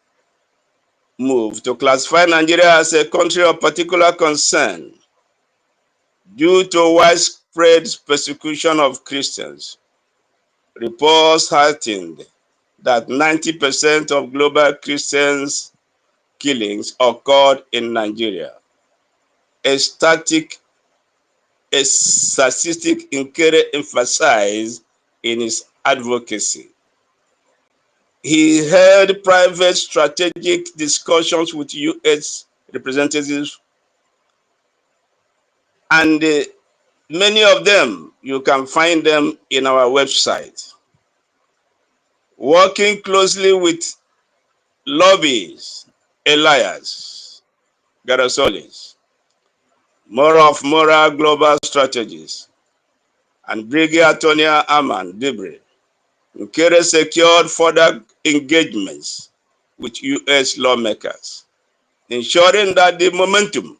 move to classify Nigeria as a country of particular concern due to widespread persecution of Christians, reports heightened that 90% of global Christians killings occurred in Nigeria. A statistic Nkere emphasized in his advocacy. He held private strategic discussions with U.S. representatives, and many of them, you can find them in our website. Working closely with lobbyists, Elias Garasolis, Moral Global Strategies, and Brgie Attorney Aman Debre, Nkere secured further engagements with U.S. lawmakers, ensuring that the momentum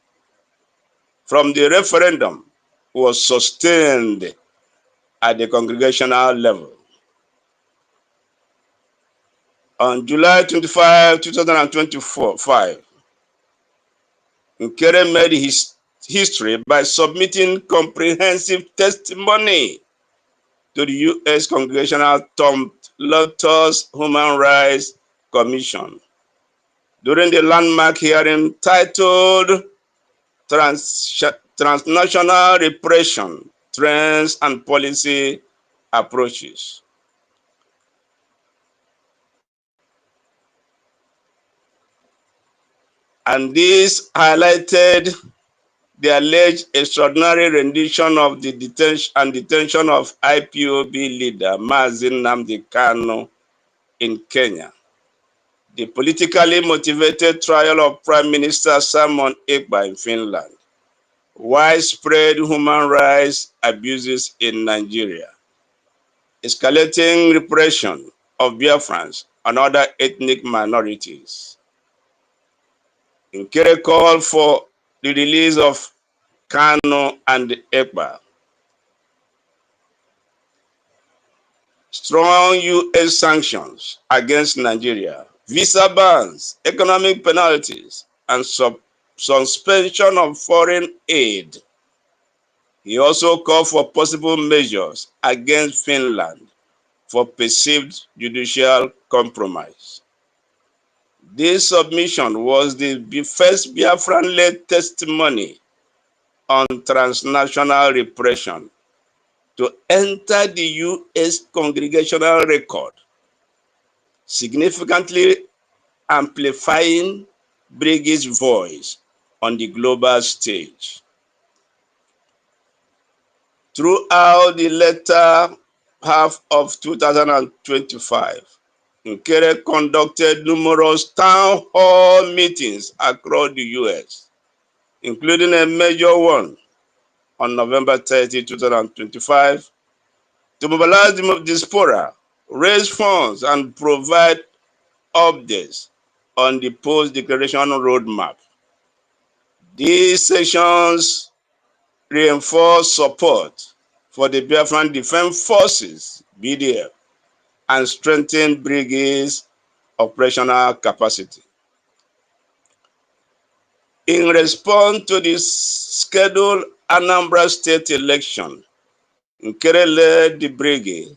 from the referendum was sustained at the congregational level. On July 25, 2025, Nkere made his history by submitting comprehensive testimony to the U.S. Congressional Lotus Human Rights Commission during the landmark hearing titled Transnational Repression, Trends and Policy Approaches. And this highlighted the alleged extraordinary rendition of the detention of IPOB leader Mazi Nnamdi Kanu in Kenya, the politically motivated trial of Prime Minister Simon Ekpa in Finland, widespread human rights abuses in Nigeria, escalating repression of Biafrans and other ethnic minorities. Nkere called for the release of Kanu and Ekpa. Strong U.S. sanctions against Nigeria, visa bans, economic penalties, and suspension of foreign aid. He also called for possible measures against Finland for perceived judicial compromise. This submission was the first Biafran-led testimony on transnational repression to enter the U.S. congregational record, significantly amplifying Brigie's voice on the global stage. Throughout the latter half of 2025, Nkere conducted numerous town hall meetings across the U.S., including a major one on November 30, 2025, to mobilize the diaspora, raise funds, and provide updates on the post-declaration roadmap. These sessions reinforce support for the Biafran Defense Forces, BDF, and strengthen Brigie's operational capacity. In response to the scheduled Anambra State election, Nkere led the Brigade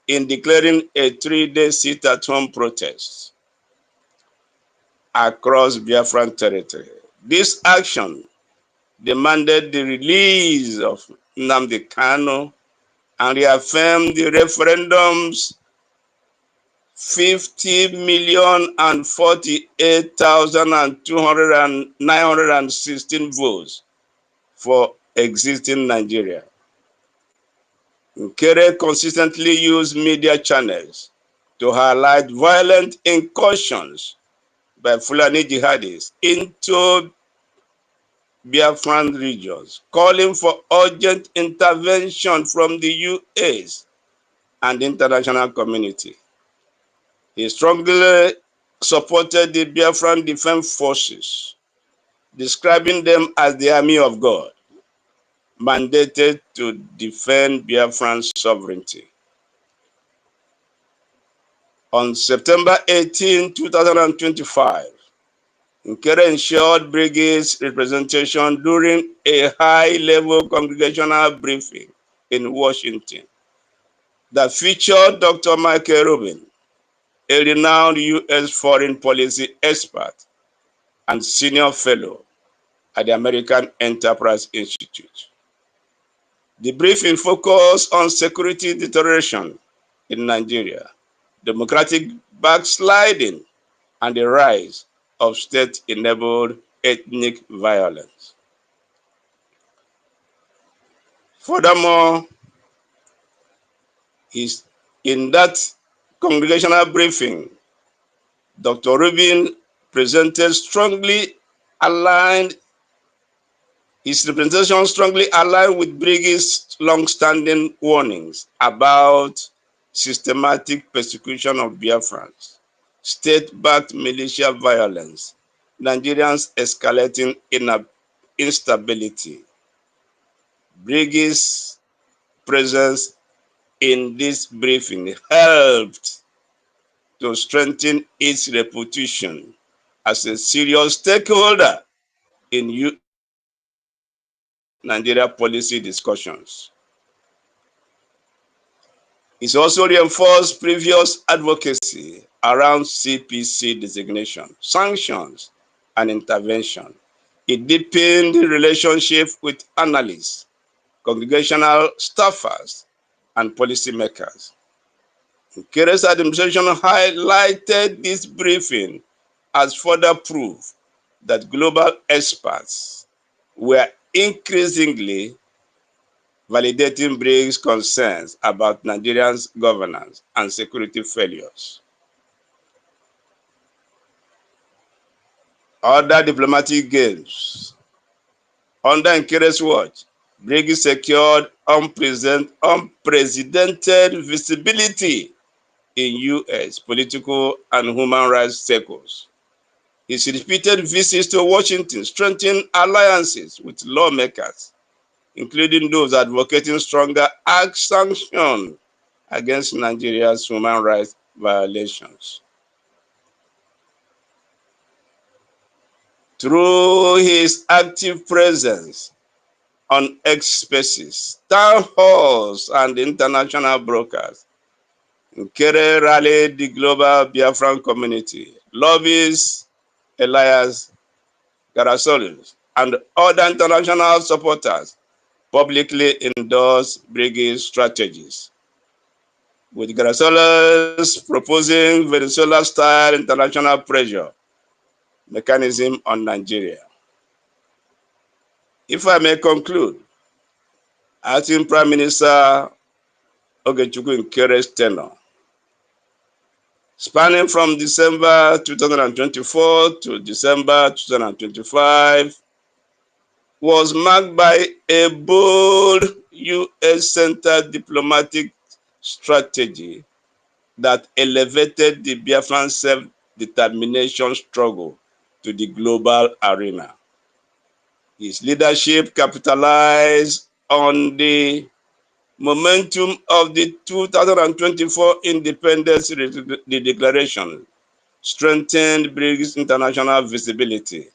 in declaring a 3-day sit-at-home protest across Biafran territory. This action demanded the release of Nnamdi Kanu and reaffirmed the referendum's 50,048,916 votes for existing Nigeria. Nkere consistently used media channels to highlight violent incursions by Fulani jihadists into Biafran regions, calling for urgent intervention from the U.S. and the international community. He strongly supported the Biafran Defense Forces, describing them as the army of God, mandated to defend Biafran sovereignty. On September 18, 2025, Nkere ensured Brigie's representation during a high-level congregational briefing in Washington. that featured Dr. Michael Rubin, a renowned U.S. foreign policy expert and senior fellow at the American Enterprise Institute. The briefing focused on security deterioration in Nigeria, democratic backsliding, and the rise of state-enabled ethnic violence. Furthermore, in that congregational briefing, Dr. Rubin presented his representation strongly aligned with Brigie's long-standing warnings about systematic persecution of Biafrans, state-backed militia violence, Nigerians escalating instability. Brigie's presence in this briefing helped to strengthen its reputation as a serious stakeholder in Nigeria policy discussions. It also reinforced previous advocacy around CPC designation, sanctions, and intervention. It deepened the relationship with analysts, congregational staffers, and policymakers. Nkere's administration highlighted this briefing as further proof that global experts were increasingly validating Brigie's concerns about Nigeria's governance and security failures. Other diplomatic gains. Under Nkere's watch, Brgie secured unprecedented visibility in U.S. political and human rights circles. His repeated visits to Washington strengthened alliances with lawmakers, including those advocating stronger sanctions against Nigeria's human rights violations. Through his active presence on X Spaces, town halls, and international brokers, Nkere rallied the global Biafran community, lobbyists, Elias Garasolis, and other international supporters publicly endorsed Brigie's strategies, with Garasolis proposing Venezuela-style international pressure mechanism on Nigeria. If I may conclude, Acting Prime Minister Ogechukwu Nkere's tenure, spanning from December 2024 to December 2025, was marked by a bold US-centered diplomatic strategy that elevated the Biafran self-determination struggle to the global arena. His leadership capitalized on the momentum of the 2024 Independence Declaration, strengthened Brigie's international visibility,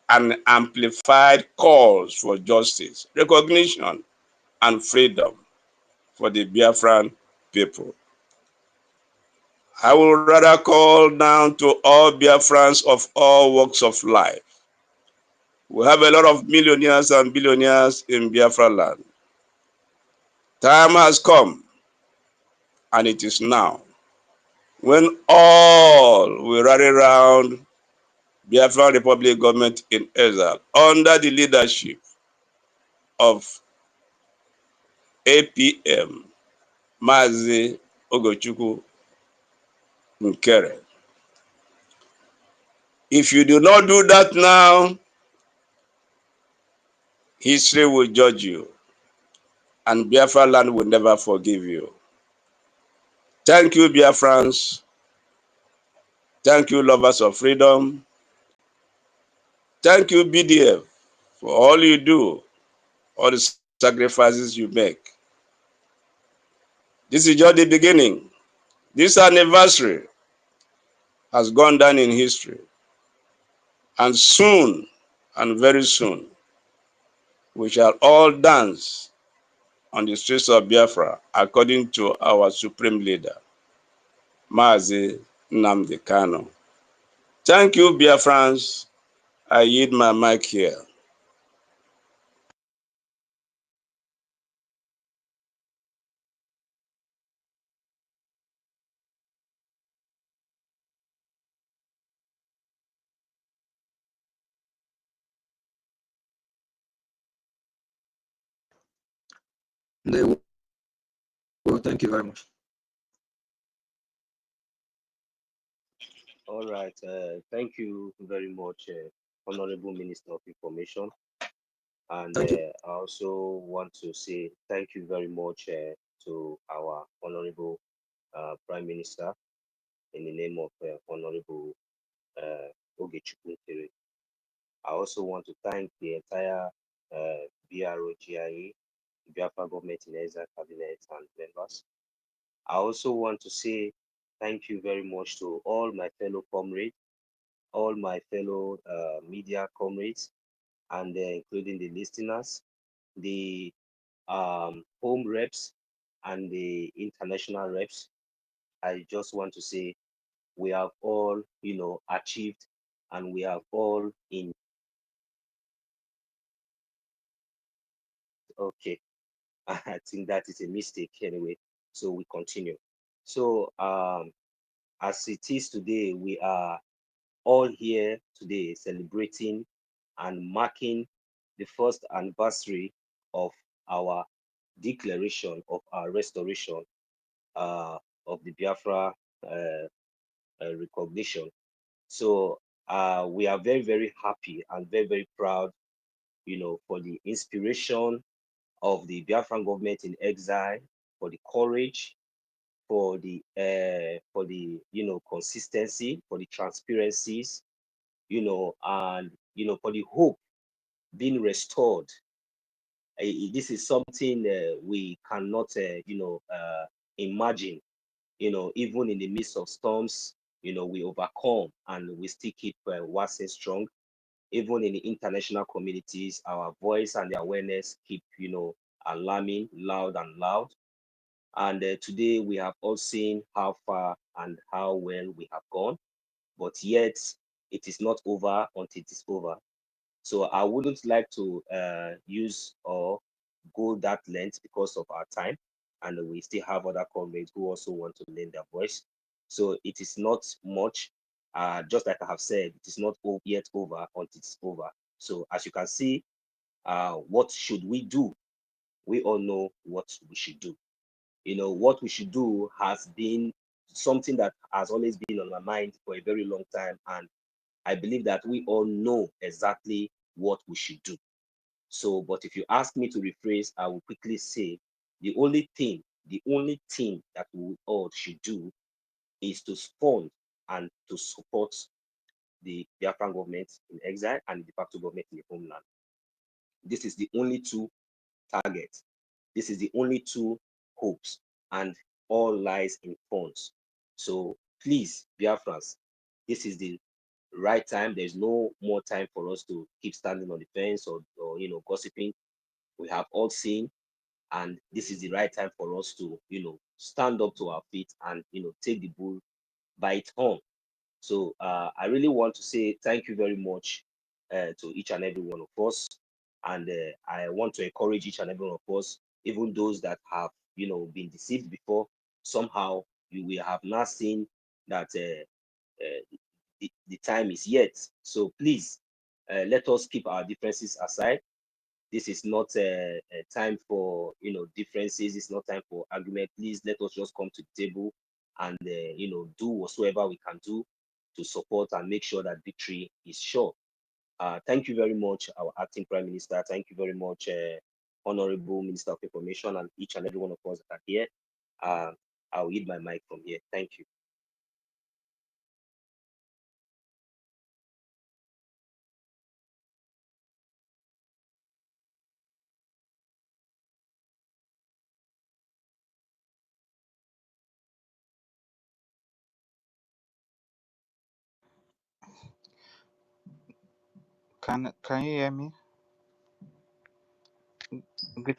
and amplified calls for justice, recognition, and freedom for the Biafran people. I will rather call down to all Biafrans of all walks of life. We have a lot of millionaires and billionaires in Biafra land. Time has come, and it is now, when all will rally around Biafran Republic government in exile under the leadership of APM Mazi Ogechukwu Nkere. If you do not do that now, history will judge you, and Biafra land will never forgive you. Thank you, Biafrans. Thank you, lovers of freedom. Thank you, BDF, for all you do, all the sacrifices you make. This is just the beginning. This anniversary has gone down in history. And soon, and very soon, we shall all dance on the streets of Biafra, according to our supreme leader, Mazi Nnamdi Kanu. Thank you, Biafrans. I yield my mic here. Well, thank you very much. All right. Thank you very much, Honorable Minister of Information. And I also want to say thank you very much to our Honorable Prime Minister in the name of Honorable Ogechukwu. I also want to thank the entire BROGIA, Biafra Government in Exile Cabinet and members. I also want to say thank you very much to all my fellow comrades, all my fellow media comrades, and including the listeners, the home reps, and the international reps. I just want to say we have all, achieved, and we have all in. Okay, I think that is a mistake anyway. So we continue. So as it is today, we are all here today celebrating and marking the first anniversary of our declaration of our restoration of the Biafra recognition. So we are very, very happy and very, very proud, for the inspiration of the Biafran government in exile, for the courage, for the consistency, for the transparencies, and for the hope being restored. This is something we cannot imagine. Even in the midst of storms, we overcome and we still keep waxing strong. Even in the international communities, our voice and the awareness keep alarming loud and loud. And today we have all seen how far and how well we have gone, but yet it is not over until it is over. So I wouldn't like to use or go that length because of our time, and we still have other comrades who also want to lend their voice. So it is not much. Just like I have said, it is not yet over until it's over. So as you can see, what should we do? We all know what we should do. What we should do has been something that has always been on my mind for a very long time, and I believe that we all know exactly what we should do. So, but if you ask me to rephrase, I will quickly say the only thing that we all should do is to fund and to support the Biafran government in exile and the de facto government in the homeland. This is the only two targets. This is the only two hopes, and all lies in funds. So please, Biafrans, this is the right time. There's no more time for us to keep standing on the fence or gossiping. We have all seen, and this is the right time for us to stand up to our feet and take the bull by its horn. So I really want to say thank you very much to each and every one of us, and I want to encourage each and every one of us, even those that have been deceived before. Somehow we have now seen that the time is yet. So please let us keep our differences aside. This is not a time for differences. It's not time for argument. Please let us just come to the table and do whatsoever we can do to support and make sure that victory is sure. Thank you very much, our acting prime minister. Thank you very much, honorable minister of information, and each and every one of us that are here. I'll yield my mic from here. Thank you. Can you hear me? Good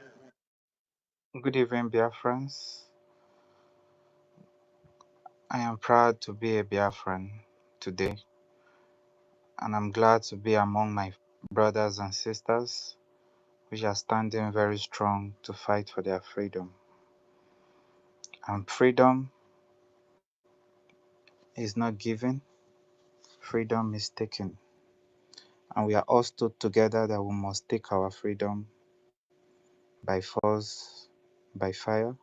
Good evening, Biafrans. I am proud to be a Biafran today, and I'm glad to be among my brothers and sisters which are standing very strong to fight for their freedom. And freedom is not given, freedom is taken. And we are all stood together that we must take our freedom by force, by fire,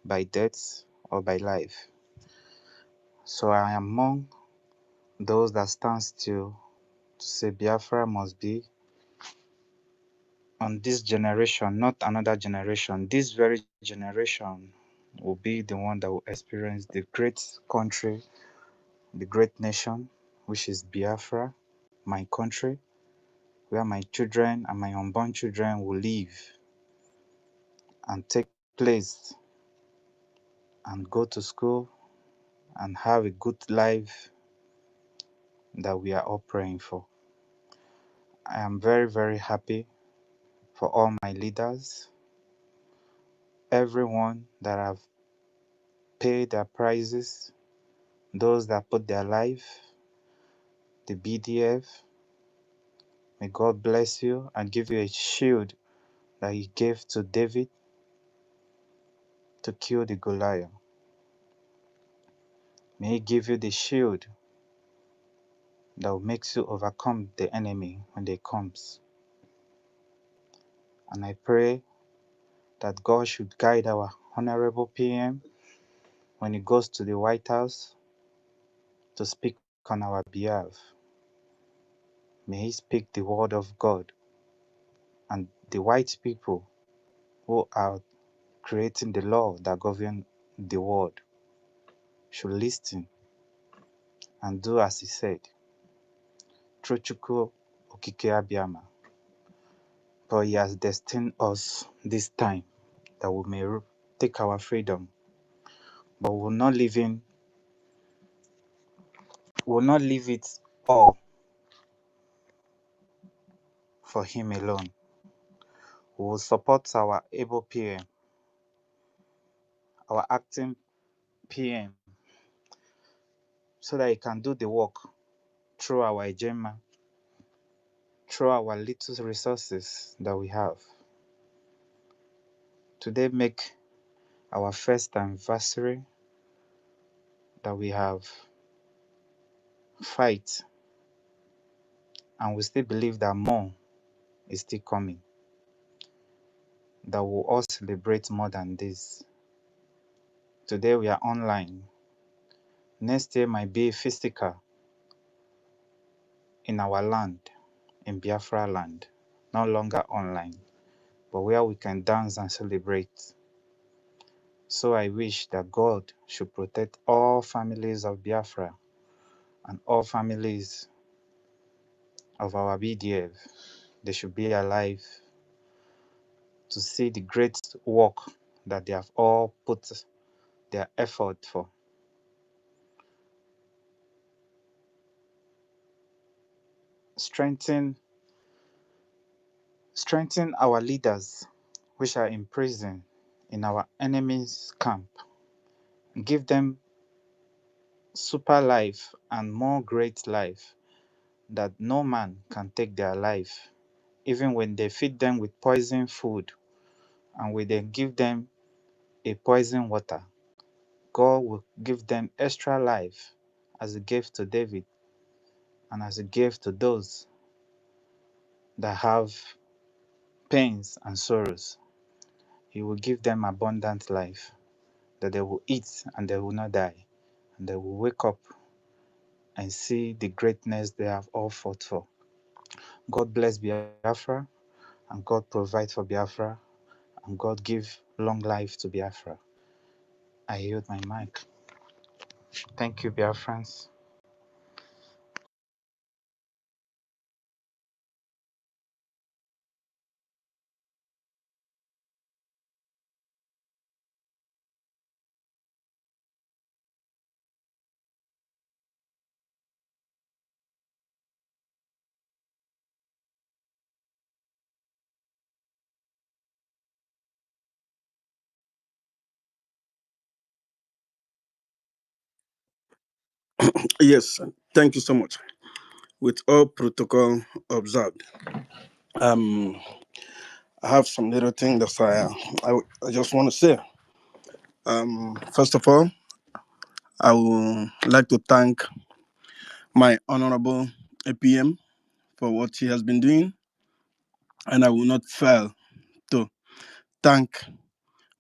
by death, or by life. So I am among those that stand still to say Biafra must be on this generation, not another generation. This very generation will be the one that will experience the great country, the great nation, which is Biafra, my country, where my children and my unborn children will live and take place and go to school and have a good life that we are all praying for. I am very, very happy for all my leaders, everyone that have paid their prices, those that put their life, the BDF. May God bless you and give you a shield that He gave to David to kill the Goliath. May He give you the shield that will make you overcome the enemy when they comes. And I pray that God should guide our Honorable PM when he goes to the White House to speak on our behalf. May he speak the word of God, and the white people who are creating the law that govern the world should listen and do as he said. Through Chukwu Okike Abiyama. For he has destined us this time that we may take our freedom, but we will not leave it all for him alone. We will support our able PM, our acting PM, so that he can do the work through our agenda, through our little resources that we have. Today make our first anniversary that we have fight, and we still believe that more is still coming, that we'll all celebrate more than this. Today we are online. Next year might be physical in our land, in Biafra land, no longer online, but where we can dance and celebrate. So I wish that God should protect all families of Biafra and all families of our BDF. They should be alive to see the great work that they have all put their effort for. Strengthen our leaders which are in prison in our enemy's camp. Give them super life and more great life that no man can take their life, even when they feed them with poison food and when they give them a poison water. God will give them extra life as he gave to David and as he gave to those that have pains and sorrows. He will give them abundant life, that they will eat and they will not die, and they will wake up and see the greatness they have all fought for. God bless Biafra, and God provide for Biafra, and God give long life to Biafra. I yield my mic. Thank you, Biafrans. Yes, thank you so much. With all protocol observed, um, I have some little thing that I just want to say. First of all, I would like to thank my honorable APM for what he has been doing, and I will not fail to thank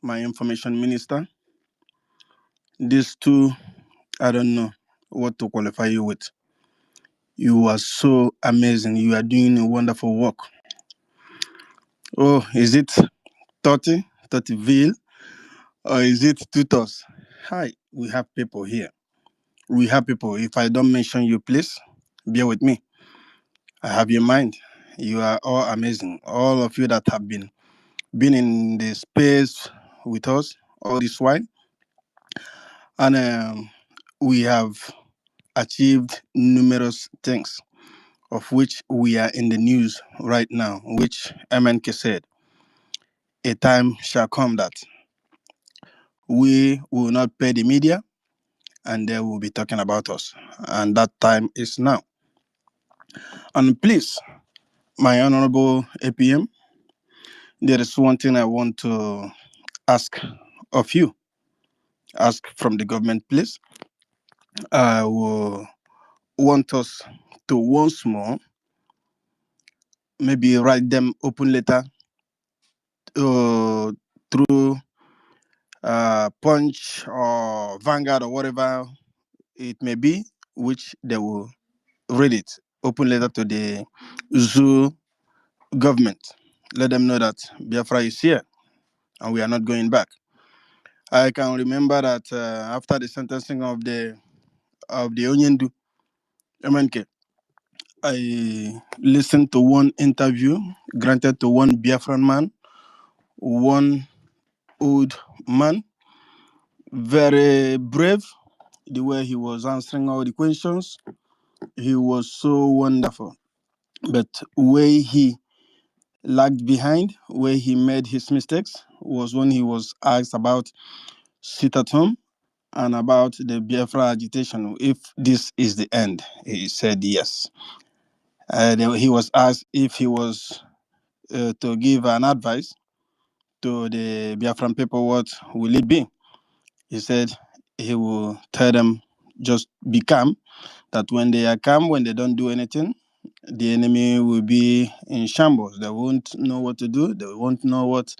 my information minister. These two, I don't know what to qualify you with. You are so amazing. You are doing a wonderful work. Oh, is it 30 veil, or is it tutors? Hi, we have people here. We have people. If I don't mention you, please bear with me. I have your mind. You are all amazing. All of you that have been in the space with us all this while, and we have achieved numerous things, of which we are in the news right now. Which MNK said, a time shall come that we will not pay the media, and they will be talking about us, and that time is now. And please, my honorable APM, there is one thing I want to ask of you. Ask from the government, please. I will want us to once more maybe write them open letter through Punch or Vanguard or whatever it may be, which they will read it. Open letter to the zoo government. Let them know that Biafra is here and we are not going back. I can remember that after the sentencing of the Onyendu MNK, I listened to one interview granted to one Biafran man, one old man, very brave. The way he was answering all the questions, he was so wonderful. But where he lagged behind, where he made his mistakes, was when he was asked about sit at home and about the Biafra agitation. If this is the end, he said yes. He was asked if he was to give an advice to the Biafran people, what will it be? He said he will tell them just be calm, that when they are calm, when they don't do anything, the enemy will be in shambles. They won't know what to do, they won't know what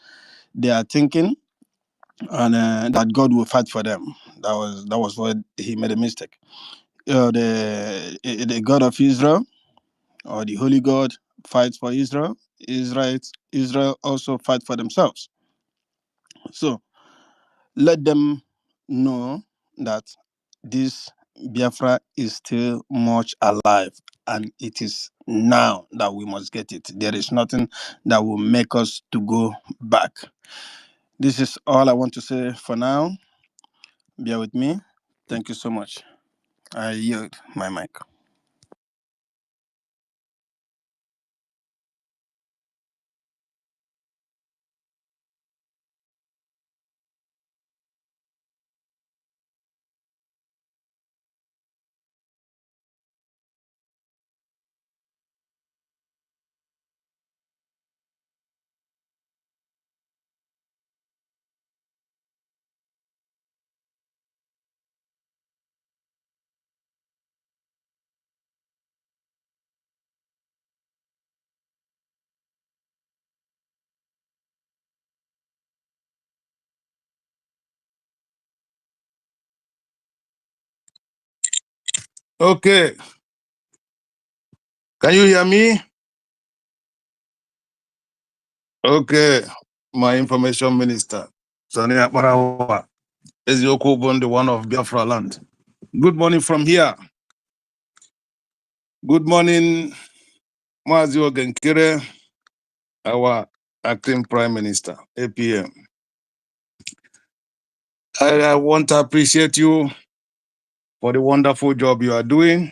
they are thinking, and that God will fight for them. That was where he made a mistake. The God of Israel, or the Holy God, fights for Israel. Israel also fight for themselves. So let them know that this Biafra is still much alive, and it is now that we must get it. There is nothing that will make us to go back. This is all I want to say for now. Bear with me. Thank you so much. I yield my mic. Okay, can you hear me? Okay, my information minister, Sani Akbarawa, Eziokwu Bondi, one of Biafra land. Good morning from here. Good morning, Mazi Ogenkere, our acting prime minister, APM. I want to appreciate you for the wonderful job you are doing,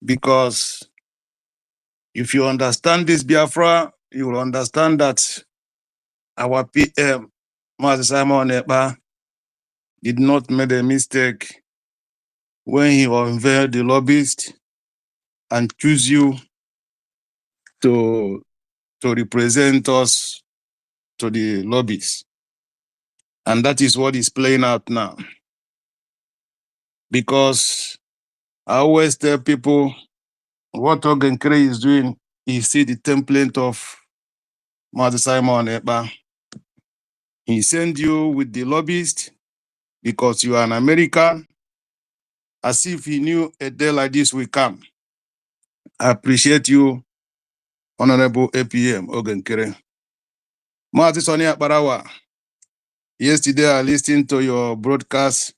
because if you understand this Biafra, you will understand that our PM, Mazi Simon Ekpa, did not make a mistake when he unveiled the lobbyist and choose you to represent us to the lobbies. And that is what is playing out now. Because I always tell people what Ogen Kere is doing, he see the template of Mother Simon Eba. He sent you with the lobbyist because you are an American, as if he knew a day like this will come. I appreciate you, Honorable APM Ogen Kere. Mother Sonia Barawa, yesterday I listened to your broadcast.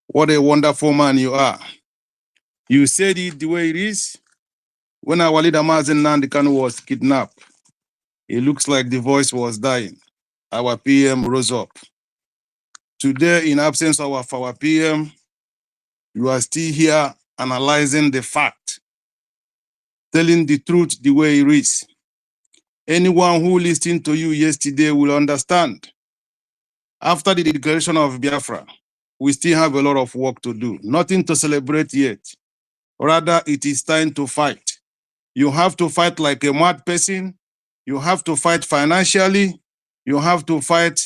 What a wonderful man you are. You said it the way it is. When our leader Mazen Nandekan was kidnapped, it looks like the voice was dying. Our PM rose up. Today, in absence of our PM, you are still here analyzing the fact, telling the truth the way it is. Anyone who listened to you yesterday will understand. After the declaration of Biafra, we still have a lot of work to do. Nothing to celebrate yet. Rather, it is time to fight. You have to fight like a mad person. You have to fight financially. You have to fight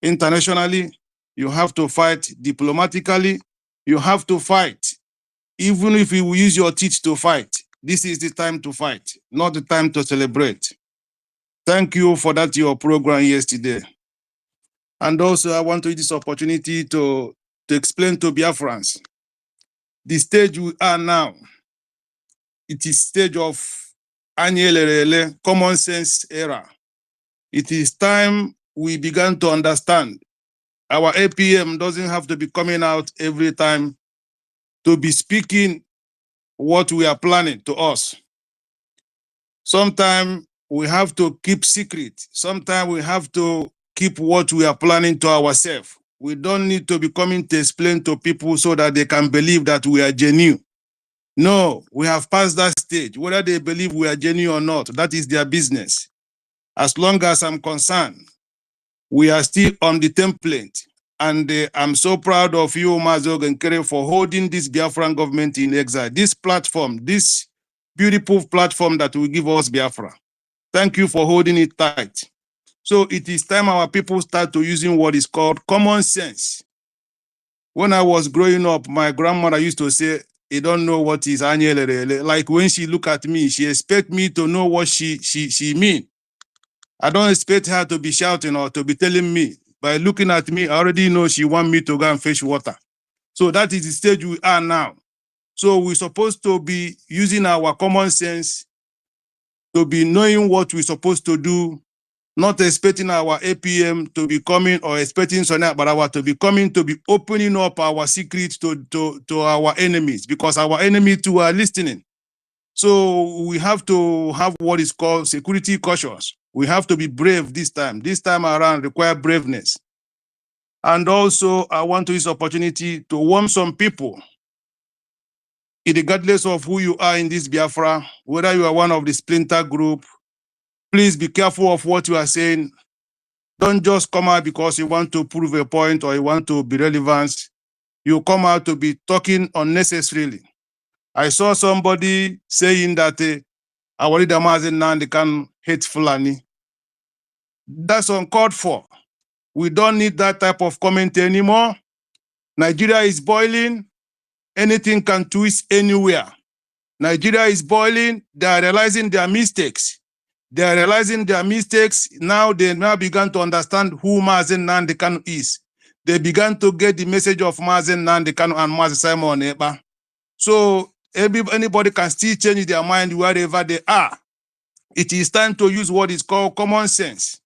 internationally. You have to fight diplomatically. You have to fight. Even if you use your teeth to fight, this is the time to fight, not the time to celebrate. Thank you for that, your program yesterday. And also, I want to use this opportunity to explain to Biafrans, the stage we are now, it is stage of Anyelele, common sense era. It is time we began to understand our APM doesn't have to be coming out every time to be speaking what we are planning to us. Sometimes we have to keep secret. Sometimes we have to keep what we are planning to ourselves. We don't need to be coming to explain to people so that they can believe that we are genuine. No, we have passed that stage. Whether they believe we are genuine or not, that is their business. As long as I'm concerned, we are still on the template. And I'm so proud of you, Mazog and Kere, for holding this Biafran government in exile. This platform, this beautiful platform that will give us Biafra. Thank you for holding it tight. So it is time our people start to using what is called common sense. When I was growing up, my grandmother used to say, "You don't know what is anyelele." Like when she look at me, she expect me to know what she mean. I don't expect her to be shouting or to be telling me. By looking at me, I already know she want me to go and fetch water. So that is the stage we are now. So we're supposed to be using our common sense to be knowing what we're supposed to do, not expecting our APM to be coming or expecting Sonia Barawa to be coming to be opening up our secrets to our enemies, because our enemies too are listening. So we have to have what is called security cautious. We have to be brave this time. This time around require braveness. And also, I want to use opportunity to warn some people, regardless of who you are in this Biafra, whether you are one of the splinter group, please be careful of what you are saying. Don't just come out because you want to prove a point or you want to be relevant. You come out to be talking unnecessarily. I saw somebody saying that our leader Mazen Nandi can hate Fulani. That's uncalled for. We don't need that type of comment anymore. Nigeria is boiling. Anything can twist anywhere. Nigeria is boiling. They are realizing their mistakes. They are realizing their mistakes. Now they began to understand who Mazen Nandi Kanu is. They began to get the message of Mazen Nandi Kanu and Mazen Simon Eba. So anybody can still change their mind wherever they are. It is time to use what is called common sense.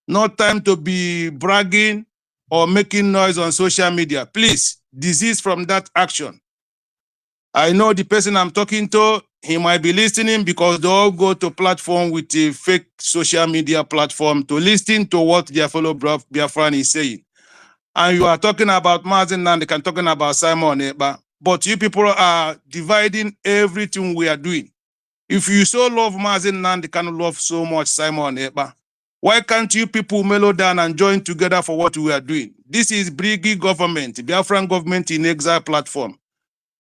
Not time to be bragging or making noise on social media. Please, desist from that action. I know the person I'm talking to, he might be listening because they all go to platform with a fake social media platform to listen to what their fellow Biafran is saying. And you are talking about Mazen Nandekan, talking about Simon Eba, but you people are dividing everything we are doing. If you so love Mazen Nandekan, love so much Simon Eba, why can't you people mellow down and join together for what we are doing? This is Brgie government, Biafran government in exile platform.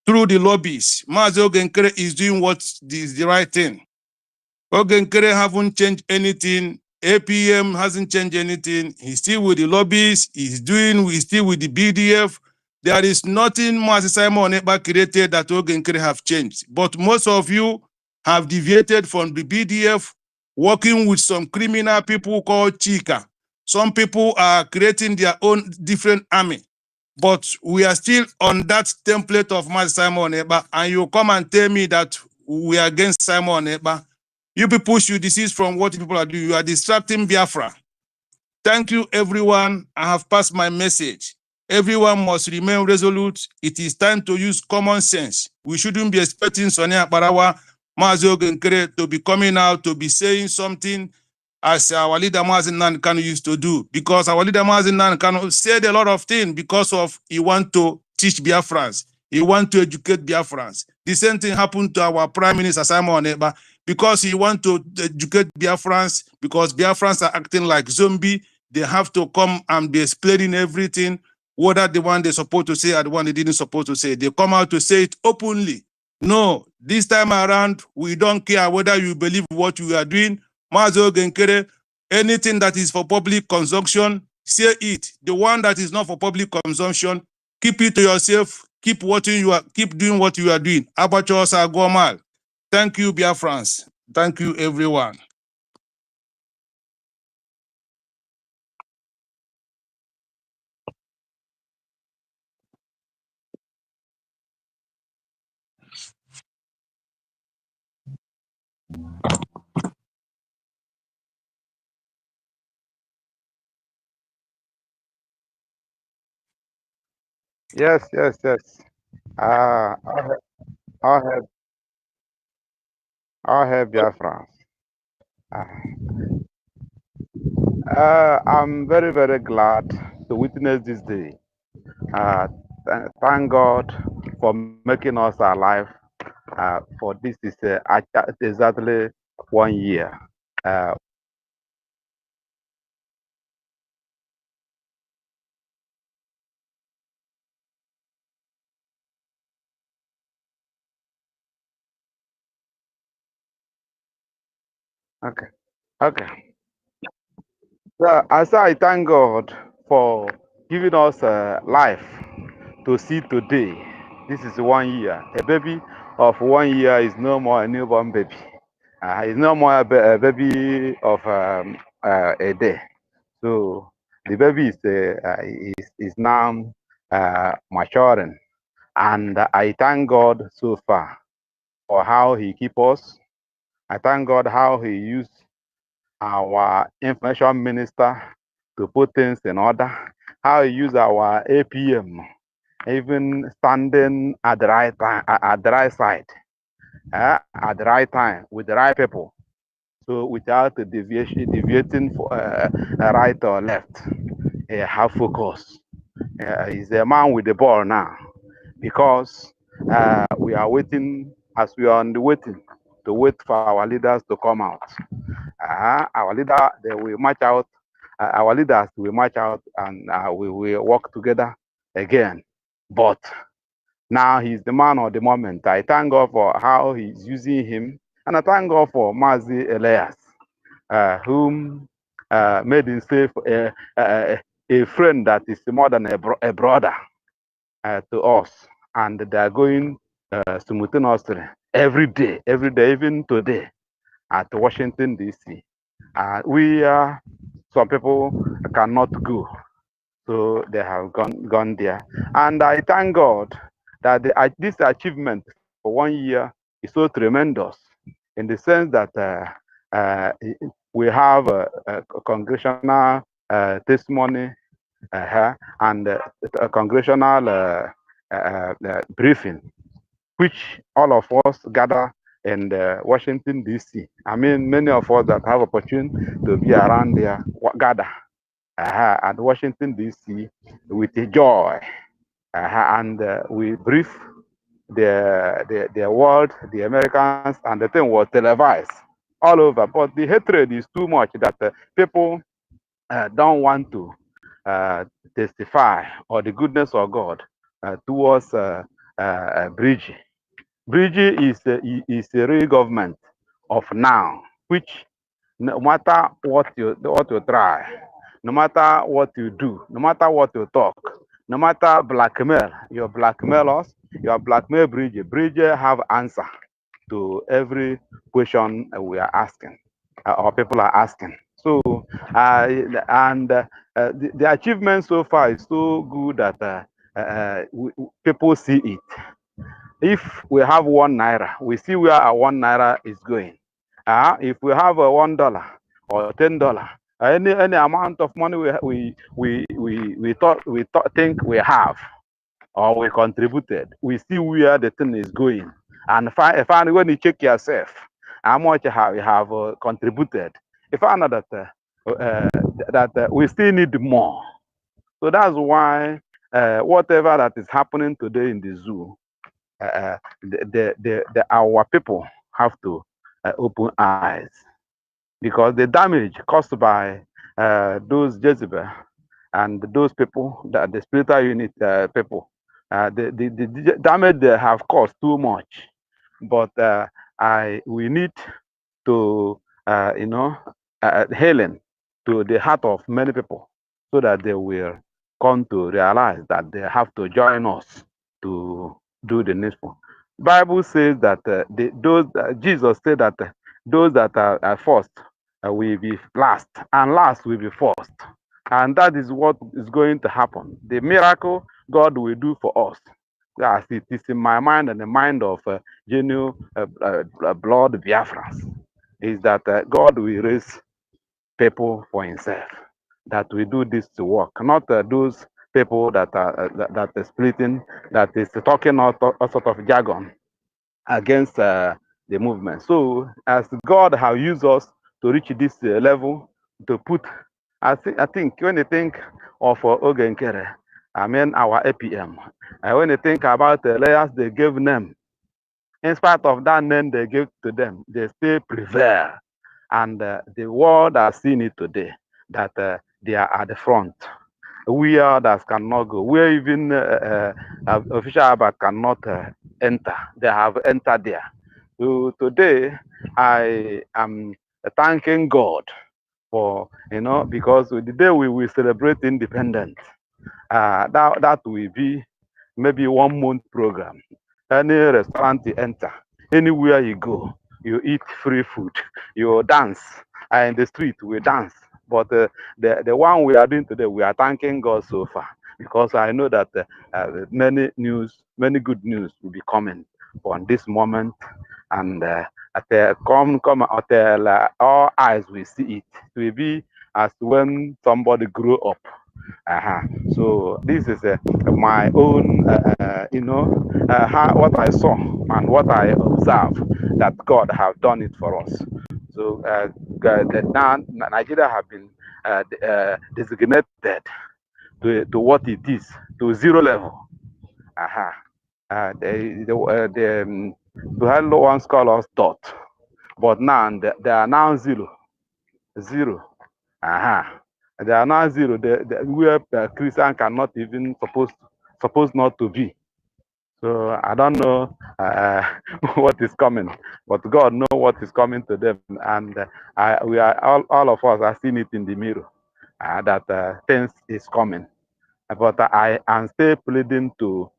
through the lobbies. Mazi Ogenkere is doing what is the right thing. Ogenkere haven't changed anything. APM hasn't changed anything. He's still with the lobbies. He's still with the BDF. There is nothing Mazi Simon Ekpa created that Ogenkere have changed. But most of you have deviated from the BDF, working with some criminal people called Chika. Some people are creating their own different army. But we are still on that template of Mazi Simon Ekpa, and you come and tell me that we are against Simon Ekpa. You people should desist from what people are doing. You are distracting Biafra. Thank you, everyone. I have passed my message. Everyone must remain resolute. It is time to use common sense. We shouldn't be expecting Sonia Barawa, Mazi Ogenkere to be coming out to be saying something as our leader Mazi Kanu used to do. Because our leader Mazi Kanu said a lot of things because of he want to teach Biafrans. He want to educate Biafrans. The same thing happened to our Prime Minister Simon Ekpa because he want to educate Biafrans, because Biafrans are acting like zombie. They have to come and be explaining everything, whether the one they're supposed to say or the one they didn't supposed to say. They come out to say it openly. No, this time around, we don't care whether you believe what you are doing. Mazi Ogenkere, anything that is for public consumption, say it. The one that is not for public consumption, keep it to yourself. Keep doing what you are doing. Abacho Sagomal. Thank you, Biafrans. Thank you, everyone. Yes, yes, yes. Uh, I'll have, I'll have Biafra. I'm very, very glad to witness this day. Thank God for making us alive. For this is exactly 1 year. Uh, okay, okay. So as I thank God for giving us life to see today. This is 1 year. A baby of 1 year is no more a newborn baby. It's no more a baby of a day. So the baby is now maturing, and I thank God so far for how He keep us. I thank God how He used our information minister to put things in order. How He used our APM, even standing at the right time, at the right side, at the right time with the right people. So without deviating for right or left, have focus. He's a man with the ball now, because we are waiting, as we are on the waiting to wait for our leaders to come out. Our leader, they will march out. Our leaders will march out, and we will work together again. But now he's the man of the moment. I thank God for how he's using him, and I thank God for Mazi Elias, whom made himself a friend that is more than a brother to us, and they are going simultaneously every day, even today at Washington D.C. Some people cannot go, so they have gone there, and I thank God that this achievement for 1 year is so tremendous, in the sense that we have a congressional testimony and a congressional briefing, which all of us gather in Washington D.C. I mean, many of us that have opportunity to be around there gather at Washington D.C. with a joy, and we brief the world, the Americans, and the thing was televised all over. But the hatred is too much that people don't want to uh, testify or the goodness of God towards Brgie. Brgie is a real government of now, which no matter what you try, no matter what you do, no matter what you talk, no matter blackmail, you blackmail us, you blackmail Brgie. Brgie have answer to every question we are asking, or people are asking. So, the achievement so far is so good that people see it. If we have 1 naira, we see where our 1 naira is going. If we have a $1 or $10, any amount of money think we have or we contributed, we see where the thing is going. And finally, when you check yourself, how much you have contributed, you find out that we still need more. So that's why whatever that is happening today in the zoo, our people have to open eyes, because the damage caused by those Jezebel and those people, the spiritual unit people, the damage they have caused too much. But we need to, healing to the heart of many people, so that they will come to realize that they have to join us to do the needful. Bible says that Jesus said that those that are first will be last, and last will be first. And that is what is going to happen. The miracle God will do for us, as it is in my mind and the mind of genuine blood Biafrans, is that God will raise people for himself, that we do this to work, not those people that are splitting, that is talking all sort of jargon against the movement. So as God has used us to reach this level, to put, I think when you think of Ogenkere, I mean our APM, and when you think about the layers they gave them, in spite of that name they gave to them, they still prevail. And the world has seen it today, that they are at the front. We others cannot go. Where even official Abba cannot enter. They have entered there. So today, I am thanking God for, because the day we will celebrate independence, that will be maybe 1 month program. Any restaurant you enter, anywhere you go, you eat free food, you dance, in the street we dance. But the one we are doing today, we are thanking God so far, because I know that many good news will be coming on this moment, and come until all eyes will see it. It will be as when somebody grew up. So this is my own, what I saw and what I observed, that God have done it for us. So now Nigeria have been designated to what it is, to zero level. We had once called us dot, but now they are now zero. They are now zero. Where Christian cannot even supposed not to be. So I don't know what is coming, but God knows what is coming to them, and we are all of us are seeing it in the mirror, that things is coming. But I am still pleading to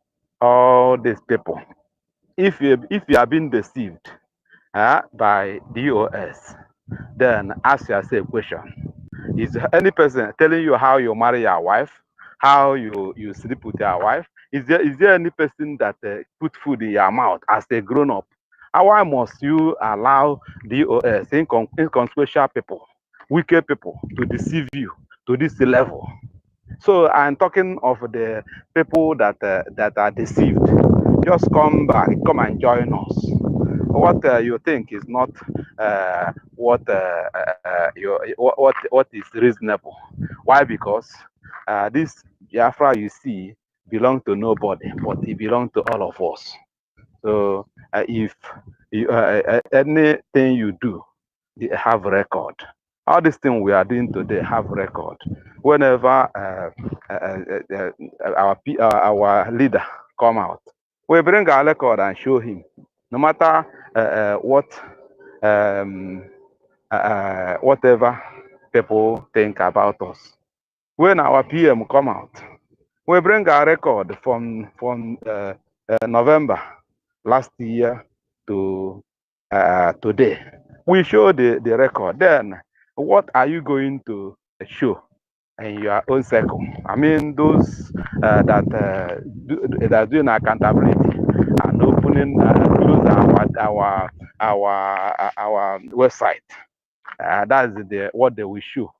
all these people. If you have been deceived by DOS, then ask yourself a question. Is any person telling you how you marry your wife, how you sleep with your wife? Is there any person that put food in your mouth as a grown up? Why must you allow DOS, inconsequential people, wicked people, to deceive you to this level? So I'm talking of the people that are deceived. Just come back, come and join us. What you think is not what is reasonable. Why? Because this Biafra you see belong to nobody, but it belongs to all of us. So if anything you do, you have record. All these things we are doing today have record. Whenever our leader come out, We bring our record and show him. No matter what, um, whatever people think about us. When our PM come out, we bring our record from November last year to today. We show the record. Then, what are you going to show in your own circle? I mean, those that are doing accountability and opening close our website. That's what they will show.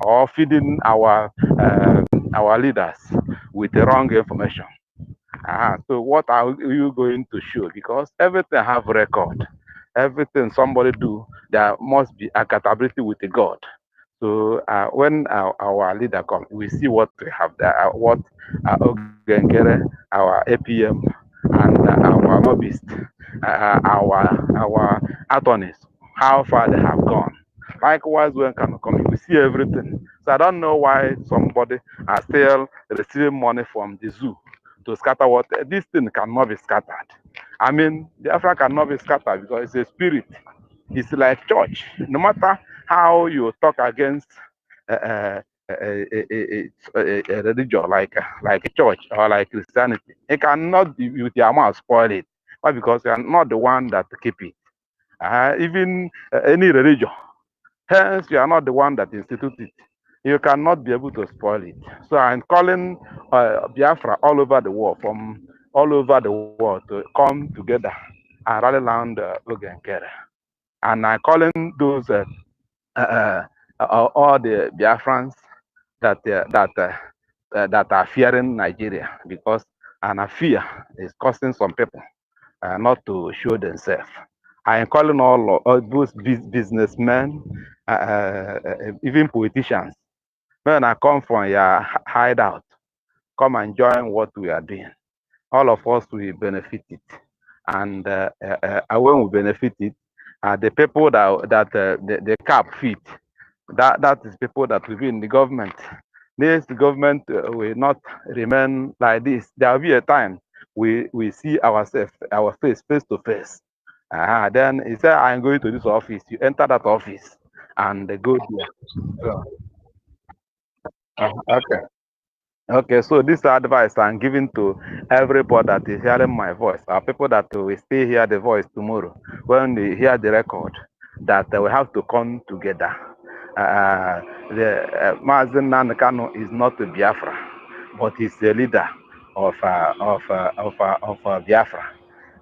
Or feeding our leaders with the wrong information. So what are you going to show? Because everything have record. Everything somebody do, there must be accountability with the God. So when our leader comes, we see what we have there, what Ogenkere, our APM, and our lobbyist, our attorneys, how far they have gone. Likewise, when can come, we see everything. So I don't know why somebody are still receiving money from the zoo to scatter what this thing cannot be scattered. I mean, the Africa cannot be scattered because it's a spirit. It's like church. No matter how you talk against a religion like a church or like Christianity, it cannot be with your mouth spoil it. Why? Because you are not the one that keep it. Even any religion, hence you are not the one that institute it. You cannot be able to spoil it. So I'm calling Biafra all over the world, from all over the world, to come together and rally around Ogenkere. And I'm calling those all the Biafrans that are fearing Nigeria, because and a fear is causing some people not to show themselves. I am calling all those businessmen, even politicians. When I come from your hideout, come and join what we are doing. All of us will benefit it, and when we benefit it, the people that the cap fit, that is people that will be in the government. This government will not remain like this. There will be a time we see ourselves, our face to face. Then he said, I'm going to this office. You enter that office and go there. Okay. Okay, so this advice I'm giving to everybody that is hearing my voice, or people that will still hear the voice tomorrow, when they hear the record, that we have to come together. Mazen Nanakano is not a Biafra, but he's a leader of Biafra.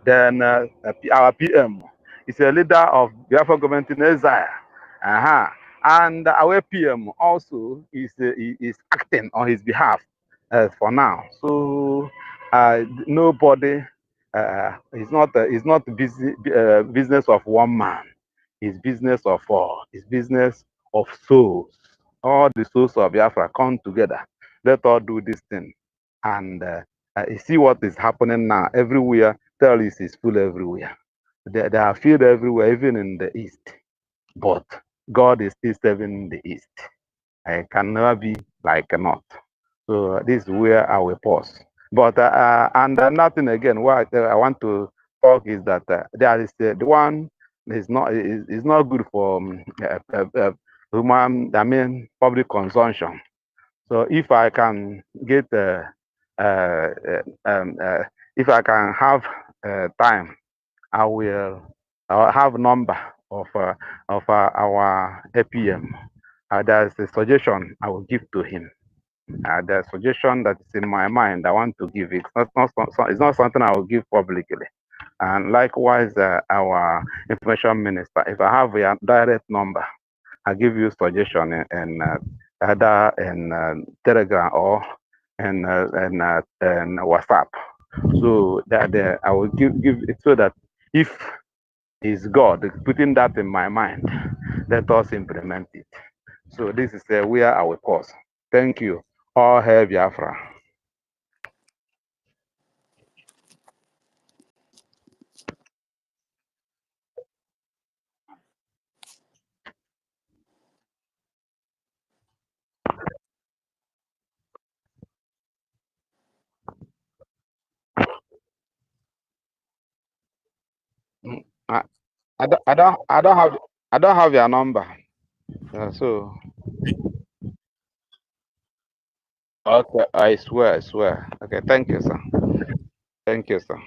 Then our PM is a leader of Biafra government in exile. And our PM also is acting on his behalf for now. So nobody it's not busy business of one man. It's business of all. It's business of souls. All the souls of Biafra come together. Let us do this thing. And you see what is happening now everywhere. Terrorists is full everywhere. They are filled everywhere, even in the east. But God is still serving the east. I can never be like a north. So this is where I will pause. But nothing again. What I want to talk is that there is the one is not good for human. I mean public consumption. So if I can get if I can have time, I will I'll have number of our APM. There's a suggestion I will give to him. The suggestion that is in my mind, I want to give it. It's not something I will give publicly. And likewise, our information minister, if I have a direct number, I give you suggestion in either in Telegram or in WhatsApp. So that I will give it so that if is God putting that in my mind, let us implement it. So this is where I will pause. Thank you. All hail Biafra. I, I don't have your number. So okay, I swear. Okay, thank you, sir. Thank you, sir.